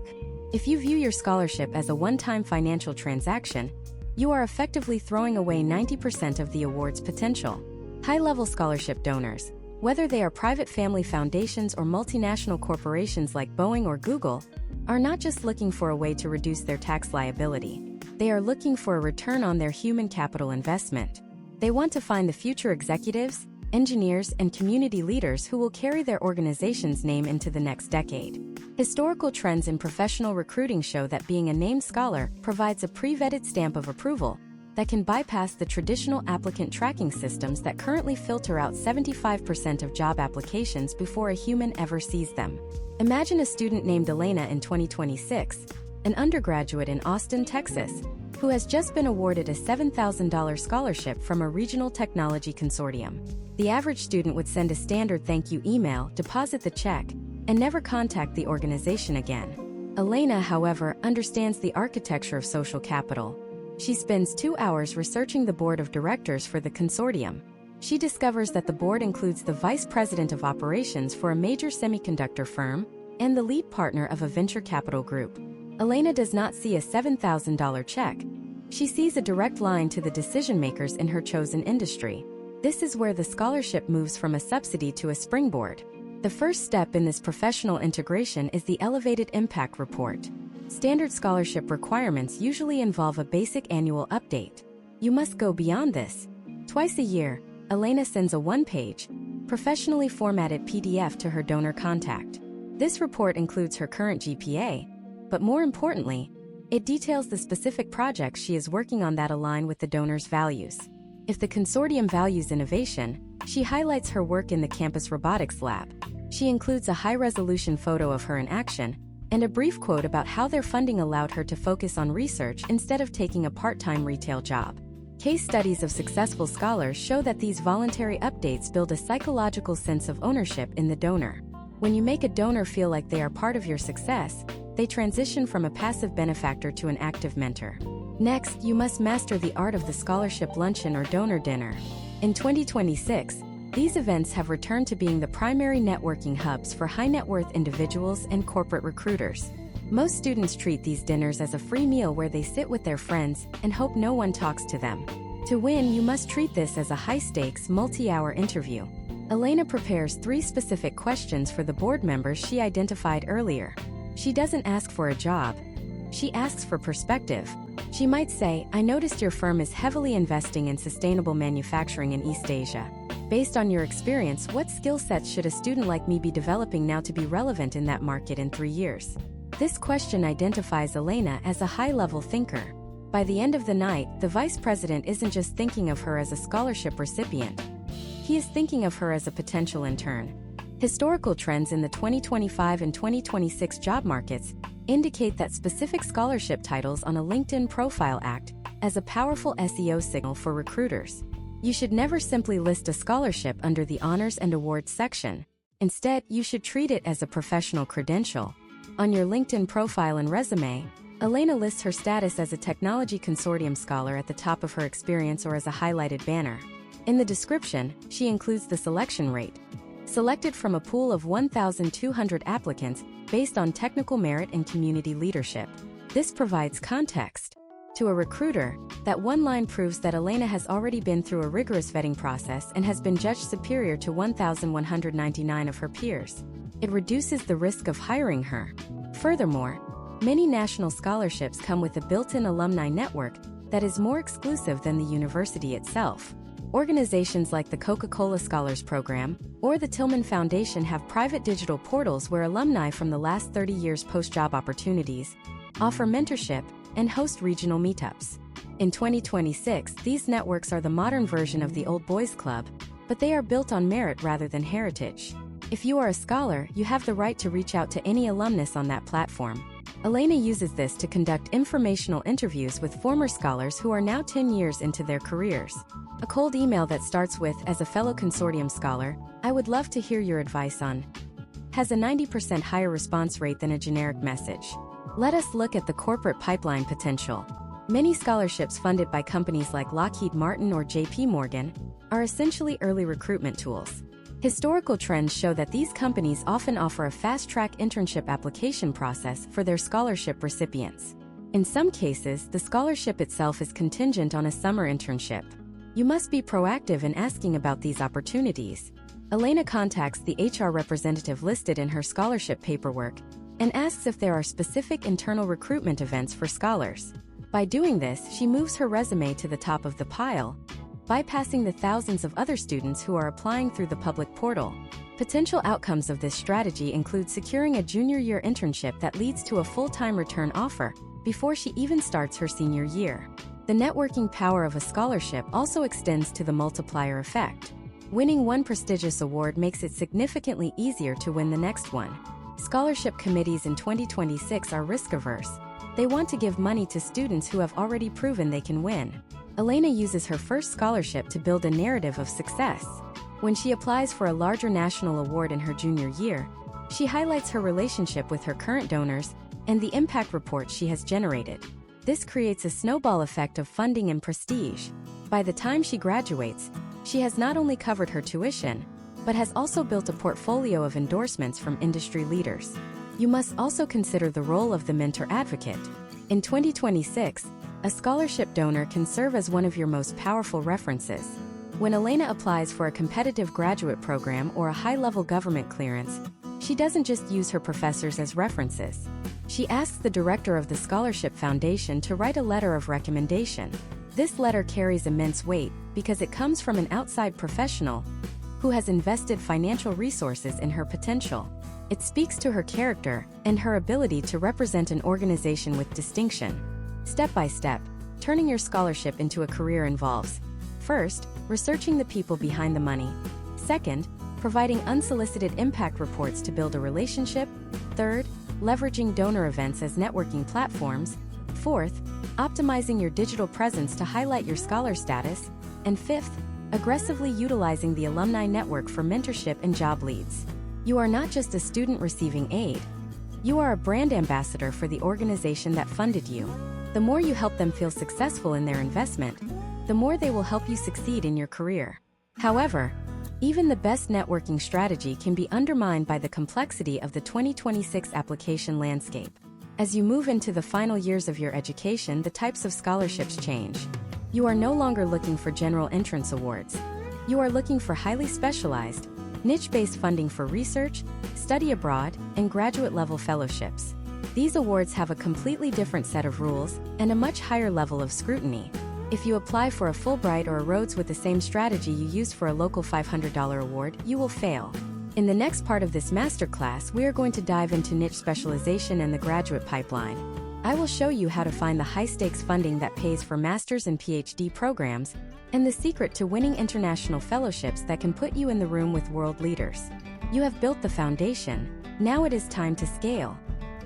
If you view your scholarship as a one-time financial transaction, you are effectively throwing away 90% of the award's potential. High-level scholarship donors, Whether they are private family foundations or multinational corporations like Boeing or Google, are not just looking for a way to reduce their tax liability. They are looking for a return on their human capital investment. They want to find the future executives, engineers, and community leaders who will carry their organization's name into the next decade. Historical trends in professional recruiting show that being a named scholar provides a pre-vetted stamp of approval that can bypass the traditional applicant tracking systems that currently filter out 75% of job applications before a human ever sees them. Imagine a student named Elena in 2026, an undergraduate in Austin, Texas, who has just been awarded a $7,000 scholarship from a regional technology consortium. The average student would send a standard thank you email, deposit the check, and never contact the organization again. Elena, however, understands the architecture of social capital. She spends 2 hours researching the board of directors for the consortium. She discovers that the board includes the vice president of operations for a major semiconductor firm and the lead partner of a venture capital group. Elena does not see a $7,000 check. She sees a direct line to the decision-makers in her chosen industry. This is where the scholarship moves from a subsidy to a springboard. The first step in this professional integration is the Elevated Impact Report. Standard scholarship requirements usually involve a basic annual update. You must go beyond this. Twice a year, Elena sends a one-page, professionally formatted PDF to her donor contact. This report includes her current GPA, but more importantly, it details the specific projects she is working on that align with the donor's values. If the consortium values innovation, she highlights her work in the campus robotics lab. She includes a high-resolution photo of her in action and a brief quote about how their funding allowed her to focus on research instead of taking a part-time retail job. Case studies of successful scholars show that these voluntary updates build a psychological sense of ownership in the donor. When you make a donor feel like they are part of your success, they transition from a passive benefactor to an active mentor. Next, you must master the art of the scholarship luncheon or donor dinner. In 2026, these events have returned to being the primary networking hubs for high-net-worth individuals and corporate recruiters. Most students treat these dinners as a free meal where they sit with their friends and hope no one talks to them. To win, you must treat this as a high-stakes, multi-hour interview. Elena prepares 3 specific questions for the board members she identified earlier. She doesn't ask for a job. She asks for perspective. She might say, "I noticed your firm is heavily investing in sustainable manufacturing in East Asia. Based on your experience, what skill sets should a student like me be developing now to be relevant in that market in 3 years?" This question identifies Elena as a high-level thinker. By the end of the night, the vice president isn't just thinking of her as a scholarship recipient. He is thinking of her as a potential intern. Historical trends in the 2025 and 2026 job markets indicate that specific scholarship titles on a LinkedIn profile act as a powerful SEO signal for recruiters. You should never simply list a scholarship under the honors and awards section. Instead, you should treat it as a professional credential. On your LinkedIn profile and resume, Elena lists her status as a technology consortium scholar at the top of her experience or as a highlighted banner. In the description, she includes the selection rate, selected from a pool of 1,200 applicants based on technical merit and community leadership. This provides context. To a recruiter, that one line proves that Elena has already been through a rigorous vetting process and has been judged superior to 1,199 of her peers. It reduces the risk of hiring her. Furthermore, many national scholarships come with a built-in alumni network that is more exclusive than the university itself. Organizations like the Coca-Cola Scholars Program or the Tillman Foundation have private digital portals where alumni from the last 30 years post job opportunities, offer mentorship, and host regional meetups. In 2026, these networks are the modern version of the old boys club, but they are built on merit rather than heritage. If you are a scholar, you have the right to reach out to any alumnus on that platform. Elena uses this to conduct informational interviews with former scholars who are now 10 years into their careers. A cold email that starts with, "As a fellow consortium scholar, I would love to hear your advice on," has a 90% higher response rate than a generic message. Let us look at the corporate pipeline potential. Many scholarships funded by companies like Lockheed Martin or JP Morgan are essentially early recruitment tools. Historical trends show that these companies often offer a fast-track internship application process for their scholarship recipients. In some cases, the scholarship itself is contingent on a summer internship. You must be proactive in asking about these opportunities. Elena contacts the HR representative listed in her scholarship paperwork and asks if there are specific internal recruitment events for scholars. By doing this, she moves her resume to the top of the pile, bypassing the thousands of other students who are applying through the public portal. Potential outcomes of this strategy include securing a junior year internship that leads to a full-time return offer before she even starts her senior year. The networking power of a scholarship also extends to the multiplier effect. Winning one prestigious award makes it significantly easier to win the next one. Scholarship committees in 2026 are risk-averse. They want to give money to students who have already proven they can win. Elena uses her first scholarship to build a narrative of success. When she applies for a larger national award in her junior year, she highlights her relationship with her current donors and the impact report she has generated. This creates a snowball effect of funding and prestige. By the time she graduates, she has not only covered her tuition, but has also built a portfolio of endorsements from industry leaders. You must also consider the role of the mentor advocate. In 2026, a scholarship donor can serve as one of your most powerful references. When Elena applies for a competitive graduate program or a high-level government clearance, she doesn't just use her professors as references. She asks the director of the Scholarship Foundation to write a letter of recommendation. This letter carries immense weight because it comes from an outside professional who has invested financial resources in her potential. It speaks to her character and her ability to represent an organization with distinction. Step by step, turning your scholarship into a career involves: first, researching the people behind the money; second, providing unsolicited impact reports to build a relationship; third, leveraging donor events as networking platforms; fourth, optimizing your digital presence to highlight your scholar status; and fifth, aggressively utilizing the alumni network for mentorship and job leads. You are not just a student receiving aid. You are a brand ambassador for the organization that funded you. The more you help them feel successful in their investment, the more they will help you succeed in your career. However, even the best networking strategy can be undermined by the complexity of the 2026 application landscape. As you move into the final years of your education, the types of scholarships change. You are no longer looking for general entrance awards. You are looking for highly specialized, niche-based funding for research, study abroad, and graduate-level fellowships. These awards have a completely different set of rules and a much higher level of scrutiny. If you apply for a Fulbright or a Rhodes with the same strategy you used for a local $500 award, you will fail. In the next part of this masterclass, we are going to dive into niche specialization and the graduate pipeline. I will show you how to find the high-stakes funding that pays for master's and PhD programs, and the secret to winning international fellowships that can put you in the room with world leaders. You have built the foundation. Now it is time to scale.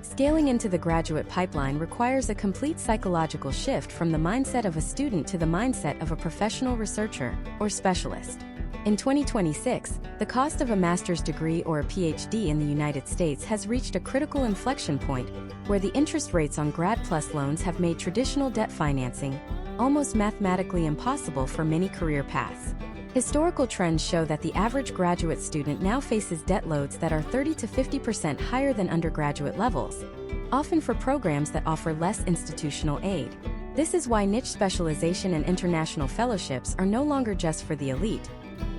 Scaling into the graduate pipeline requires a complete psychological shift from the mindset of a student to the mindset of a professional researcher or specialist. In 2026, the cost of a master's degree or a PhD in the United States has reached a critical inflection point where the interest rates on Grad Plus loans have made traditional debt financing almost mathematically impossible for many career paths. Historical trends show that the average graduate student now faces debt loads that are 30 to 50% higher than undergraduate levels, often for programs that offer less institutional aid. This is why niche specialization and international fellowships are no longer just for the elite.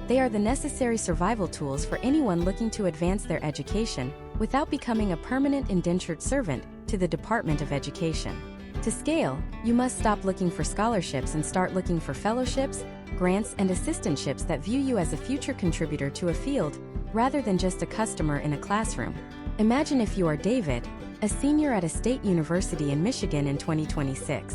They are the necessary survival tools for anyone looking to advance their education without becoming a permanent indentured servant to the Department of Education. To scale, you must stop looking for scholarships and start looking for fellowships, grants, and assistantships that view you as a future contributor to a field, rather than just a customer in a classroom. Imagine if you are David, a senior at a state university in Michigan in 2026.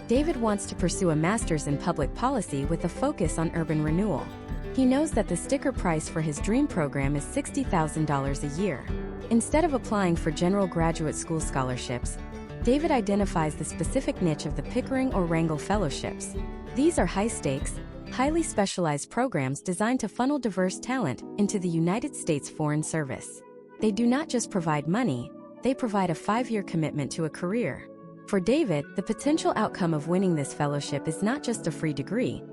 David wants to pursue a master's in public policy with a focus on urban renewal. He knows that the sticker price for his dream program is $60,000 a year. Instead of applying for general graduate school scholarships, David identifies the specific niche of the Pickering or Wrangell Fellowships. These are high-stakes, highly specialized programs designed to funnel diverse talent into the United States Foreign Service. They do not just provide money, they provide a 5-year commitment to a career. For David, the potential outcome of winning this fellowship is not just a free degree,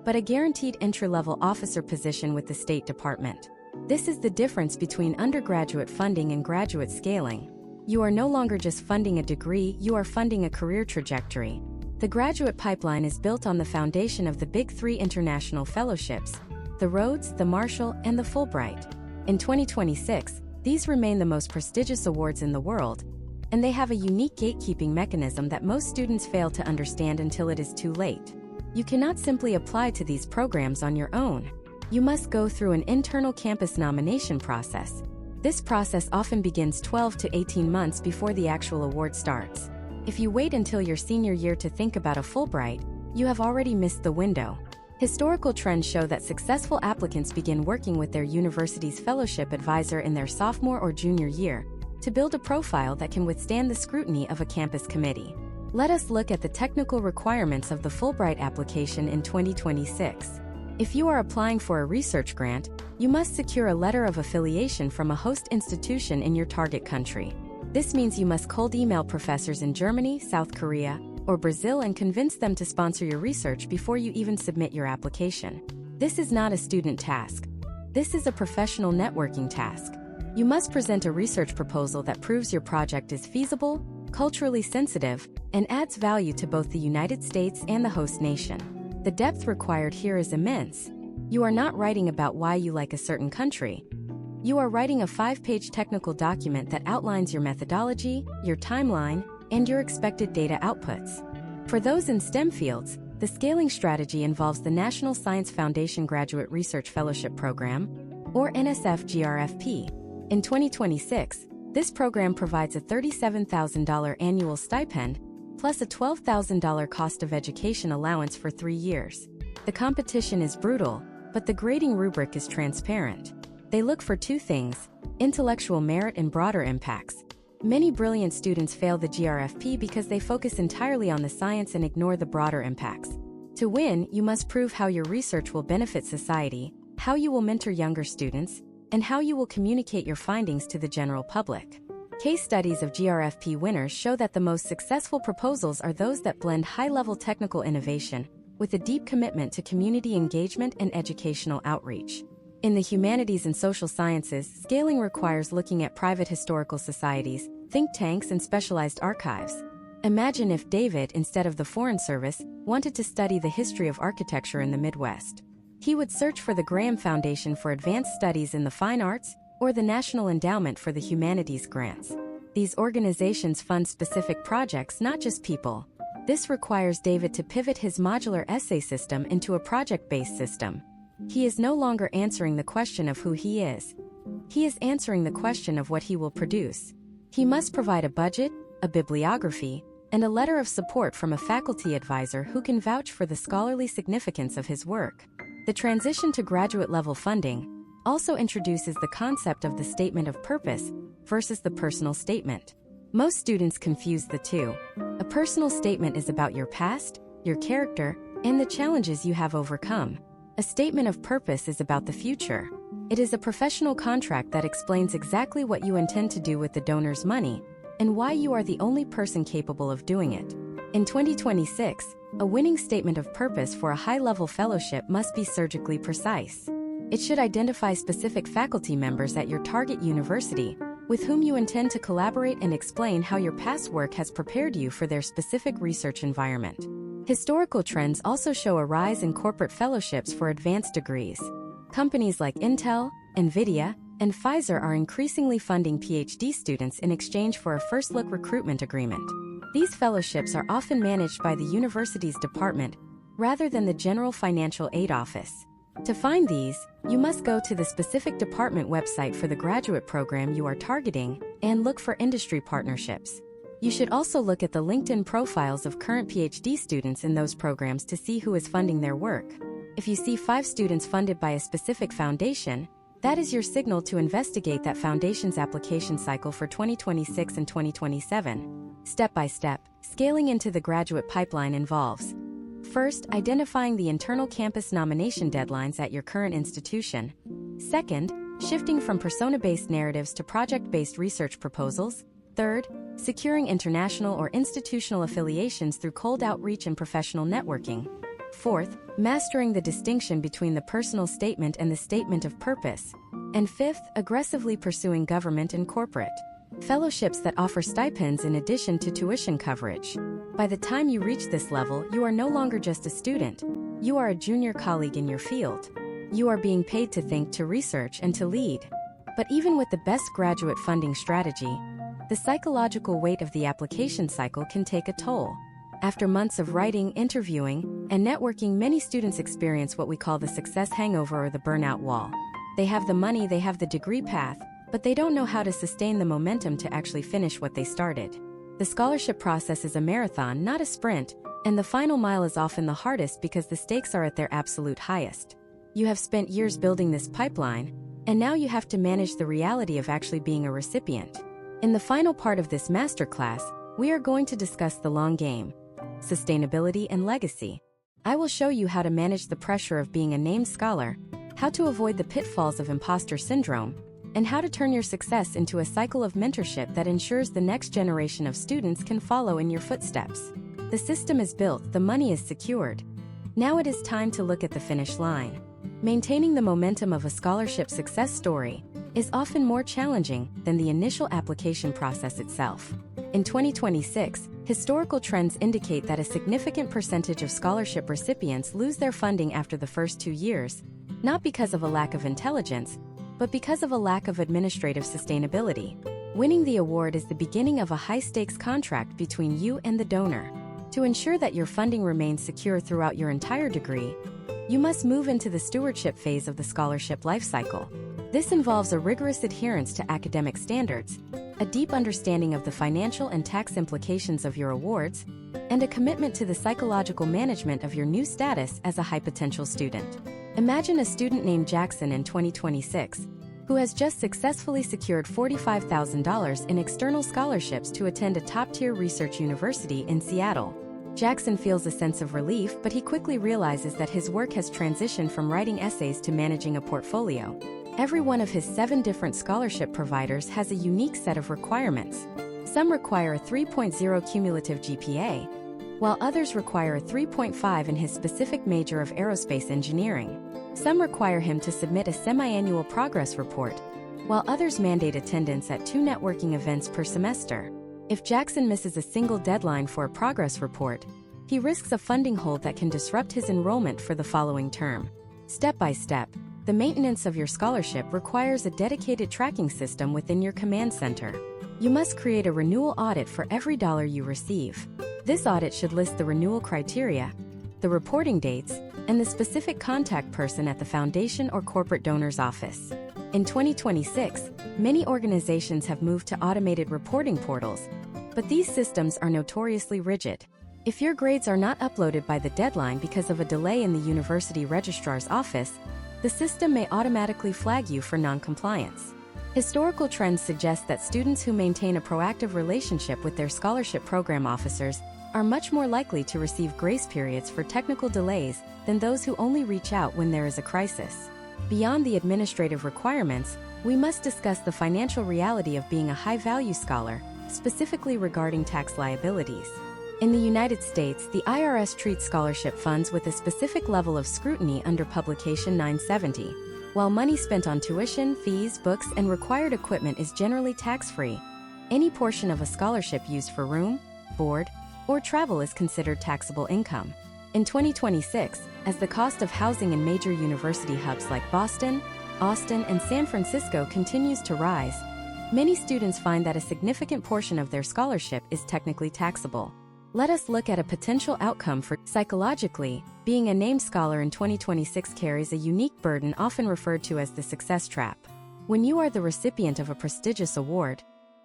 but a guaranteed entry-level officer position with the State Department. This is the difference between undergraduate funding and graduate scaling. You are no longer just funding a degree, you are funding a career trajectory. The graduate pipeline is built on the foundation of the Big Three international fellowships: the Rhodes, the Marshall, and the Fulbright. In 2026, these remain the most prestigious awards in the world, and they have a unique gatekeeping mechanism that most students fail to understand until it is too late. You cannot simply apply to these programs on your own. You must go through an internal campus nomination process. This process often begins 12 to 18 months before the actual award starts. If you wait until your senior year to think about a Fulbright, you have already missed the window. Historical trends show that successful applicants begin working with their university's fellowship advisor in their sophomore or junior year to build a profile that can withstand the scrutiny of a campus committee. Let us look at the technical requirements of the Fulbright application in 2026. If you are applying for a research grant, you must secure a letter of affiliation from a host institution in your target country. This means you must cold email professors in Germany, South Korea, or Brazil and convince them to sponsor your research before you even submit your application. This is not a student task. This is a professional networking task. You must present a research proposal that proves your project is feasible, culturally sensitive, and adds value to both the United States and the host nation. The depth required here is immense. You are not writing about why you like a certain country. You are writing a 5-page technical document that outlines your methodology, your timeline, and your expected data outputs. For those in STEM fields, the scaling strategy involves the National Science Foundation Graduate Research Fellowship Program, or NSF-GRFP. In 2026, this program provides a $37,000 annual stipend, plus a $12,000 cost of education allowance for 3 years. The competition is brutal, but the grading rubric is transparent. They look for 2 things: intellectual merit and broader impacts. Many brilliant students fail the GRFP because they focus entirely on the science and ignore the broader impacts. To win, you must prove how your research will benefit society, how you will mentor younger students, and how you will communicate your findings to the general public. Case studies of GRFP winners show that the most successful proposals are those that blend high-level technical innovation with a deep commitment to community engagement and educational outreach. In the humanities and social sciences, scaling requires looking at private historical societies, think tanks, and specialized archives. Imagine if David, instead of the Foreign Service, wanted to study the history of architecture in the Midwest. He would search for the Graham Foundation for Advanced Studies in the Fine Arts or the National Endowment for the Humanities grants. These organizations fund specific projects, not just people. This requires David to pivot his modular essay system into a project-based system. He is no longer answering the question of who he is. He is answering the question of what he will produce. He must provide a budget, a bibliography, and a letter of support from a faculty advisor who can vouch for the scholarly significance of his work. The transition to graduate-level funding also introduces the concept of the statement of purpose versus the personal statement. Most students confuse the two. A personal statement is about your past, your character, and the challenges you have overcome. A statement of purpose is about the future. It is a professional contract that explains exactly what you intend to do with the donor's money and why you are the only person capable of doing it. In 2026, a winning statement of purpose for a high-level fellowship must be surgically precise. It should identify specific faculty members at your target university with whom you intend to collaborate and explain how your past work has prepared you for their specific research environment. Historical trends also show a rise in corporate fellowships for advanced degrees. Companies like Intel, NVIDIA, and Pfizer are increasingly funding PhD students in exchange for a first-look recruitment agreement. These fellowships are often managed by the university's department rather than the General Financial Aid Office. To find these, you must go to the specific department website for the graduate program you are targeting and look for industry partnerships. You should also look at the LinkedIn profiles of current PhD students in those programs to see who is funding their work. If you see 5 students funded by a specific foundation, that is your signal to investigate that foundation's application cycle for 2026 and 2027. Step by step, scaling into the graduate pipeline involves: first, identifying the internal campus nomination deadlines at your current institution. Second, shifting from persona-based narratives to project-based research proposals. Third, securing international or institutional affiliations through cold outreach and professional networking. Fourth, mastering the distinction between the personal statement and the statement of purpose. And fifth, aggressively pursuing government and corporate fellowships that offer stipends in addition to tuition coverage. By the time you reach this level, you are no longer just a student. You are a junior colleague in your field. You are being paid to think, to research, and to lead. But even with the best graduate funding strategy, the psychological weight of the application cycle can take a toll. After months of writing, interviewing, and networking, many students experience what we call the success hangover or the burnout wall. They have the money, they have the degree path, but they don't know how to sustain the momentum to actually finish what they started. The scholarship process is a marathon, not a sprint, and the final mile is often the hardest because the stakes are at their absolute highest. You have spent years building this pipeline, and now you have to manage the reality of actually being a recipient. In the final part of this masterclass, we are going to discuss the long game, sustainability and legacy. I will show you how to manage the pressure of being a named scholar, how to avoid the pitfalls of imposter syndrome, and how to turn your success into a cycle of mentorship that ensures the next generation of students can follow in your footsteps. The system is built, the money is secured. Now it is time to look at the finish line. Maintaining the momentum of a scholarship success story is often more challenging than the initial application process itself. In 2026, historical trends indicate that a significant percentage of scholarship recipients lose their funding after the first 2 years, not because of a lack of intelligence, but because of a lack of administrative sustainability. Winning the award is the beginning of a high-stakes contract between you and the donor. To ensure that your funding remains secure throughout your entire degree, you must move into the stewardship phase of the scholarship lifecycle. This involves a rigorous adherence to academic standards, a deep understanding of the financial and tax implications of your awards, and a commitment to the psychological management of your new status as a high-potential student. Imagine a student named Jackson in 2026, who has just successfully secured $45,000 in external scholarships to attend a top-tier research university in Seattle. Jackson feels a sense of relief, but he quickly realizes that his work has transitioned from writing essays to managing a portfolio. Every one of his 7 different scholarship providers has a unique set of requirements. Some require a 3.0 cumulative GPA, while others require a 3.5 in his specific major of aerospace engineering. Some require him to submit a semi-annual progress report, while others mandate attendance at 2 networking events per semester. If Jackson misses a single deadline for a progress report, he risks a funding hold that can disrupt his enrollment for the following term. Step by step, the maintenance of your scholarship requires a dedicated tracking system within your command center. You must create a renewal audit for every dollar you receive. This audit should list the renewal criteria, the reporting dates, and the specific contact person at the foundation or corporate donor's office. In 2026, many organizations have moved to automated reporting portals, but these systems are notoriously rigid. If your grades are not uploaded by the deadline because of a delay in the university registrar's office, the system may automatically flag you for non-compliance. Historical trends suggest that students who maintain a proactive relationship with their scholarship program officers are much more likely to receive grace periods for technical delays than those who only reach out when there is a crisis. Beyond the administrative requirements, we must discuss the financial reality of being a high-value scholar, specifically regarding tax liabilities. In the United States, the IRS treats scholarship funds with a specific level of scrutiny under Publication 970. While money spent on tuition, fees, books, and required equipment is generally tax-free, any portion of a scholarship used for room, board, or travel is considered taxable income. In 2026, as the cost of housing in major university hubs like Boston, Austin, and San Francisco continues to rise, many students find that a significant portion of their scholarship is technically taxable. Let us look at a potential outcome for psychologically. Being a named scholar in 2026 carries a unique burden often referred to as the success trap. When you are the recipient of a prestigious award,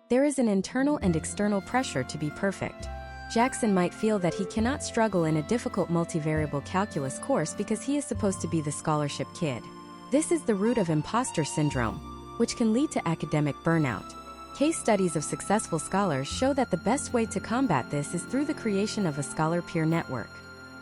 there is an internal and external pressure to be perfect. Jackson might feel that he cannot struggle in a difficult multivariable calculus course because he is supposed to be the scholarship kid. This is the root of imposter syndrome, which can lead to academic burnout. Case studies of successful scholars show that the best way to combat this is through the creation of a scholar peer network.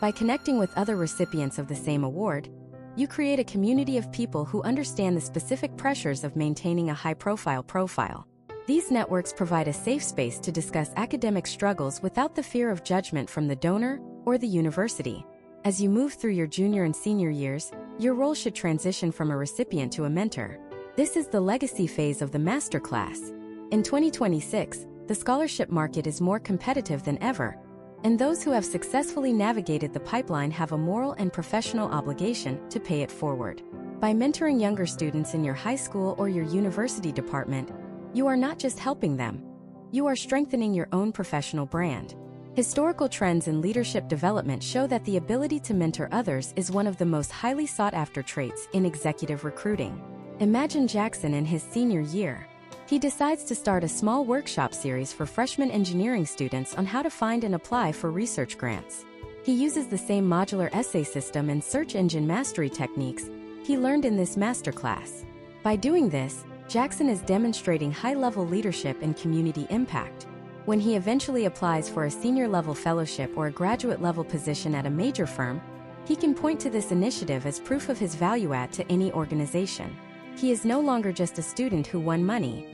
By connecting with other recipients of the same award, you create a community of people who understand the specific pressures of maintaining a high-profile profile. These networks provide a safe space to discuss academic struggles without the fear of judgment from the donor or the university. As you move through your junior and senior years, your role should transition from a recipient to a mentor. This is the legacy phase of the masterclass. In 2026, the scholarship market is more competitive than ever, and those who have successfully navigated the pipeline have a moral and professional obligation to pay it forward. By mentoring younger students in your high school or your university department, you are not just helping them, you are strengthening your own professional brand. Historical trends in leadership development show that the ability to mentor others is one of the most highly sought-after traits in executive recruiting. Imagine Jackson in his senior year. He decides to start a small workshop series for freshman engineering students on how to find and apply for research grants. He uses the same modular essay system and search engine mastery techniques he learned in this masterclass. By doing this, Jackson is demonstrating high-level leadership and community impact. When he eventually applies for a senior-level fellowship or a graduate-level position at a major firm, he can point to this initiative as proof of his value add to any organization. He is no longer just a student who won money.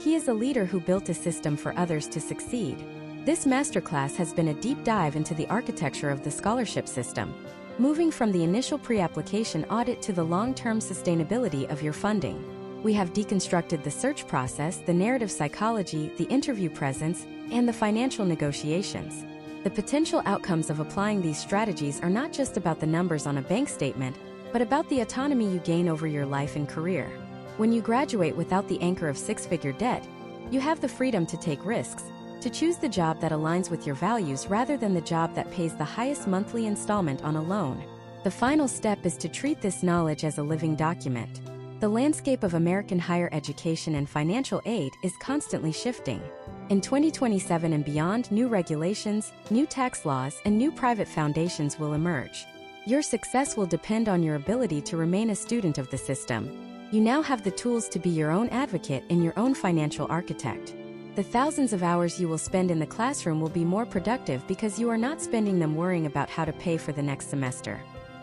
He is a leader who built a system for others to succeed. This masterclass has been a deep dive into the architecture of the scholarship system, moving from the initial pre-application audit to the long-term sustainability of your funding. We have deconstructed the search process, the narrative psychology, the interview presence, and the financial negotiations. The potential outcomes of applying these strategies are not just about the numbers on a bank statement, but about the autonomy you gain over your life and career. When you graduate without the anchor of six-figure debt, you have the freedom to take risks, to choose the job that aligns with your values rather than the job that pays the highest monthly installment on a loan. The final step is to treat this knowledge as a living document. The landscape of American higher education and financial aid is constantly shifting. In 2027 and beyond, new regulations, new tax laws, and new private foundations will emerge. Your success will depend on your ability to remain a student of the system. You now have the tools to be your own advocate and your own financial architect. The thousands of hours you will spend in the classroom will be more productive because you are not spending them worrying about how to pay for the next semester.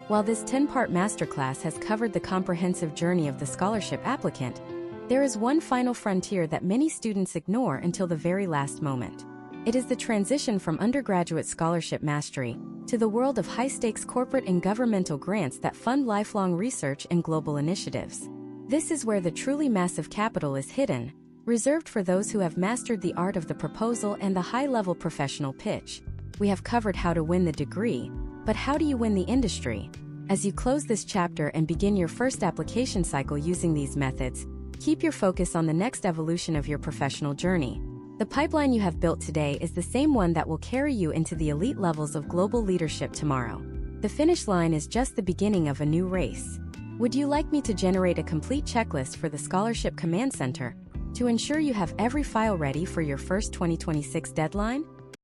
While this 10-part masterclass has covered the comprehensive journey of the scholarship applicant, there is one final frontier that many students ignore until the very last moment. It is the transition from undergraduate scholarship mastery to the world of high-stakes corporate and governmental grants that fund lifelong research and global initiatives. This is where the truly massive capital is hidden, reserved for those who have mastered the art of the proposal and the high-level professional pitch. We have covered how to win the degree, but how do you win the industry? As you close this chapter and begin your first application cycle using these methods, keep your focus on the next evolution of your professional journey. The pipeline you have built today is the same one that will carry you into the elite levels of global leadership tomorrow. The finish line is just the beginning of a new race. Would you like me to generate a complete checklist for the Scholarship Command Center to ensure you have every file ready for your first 2026 deadline?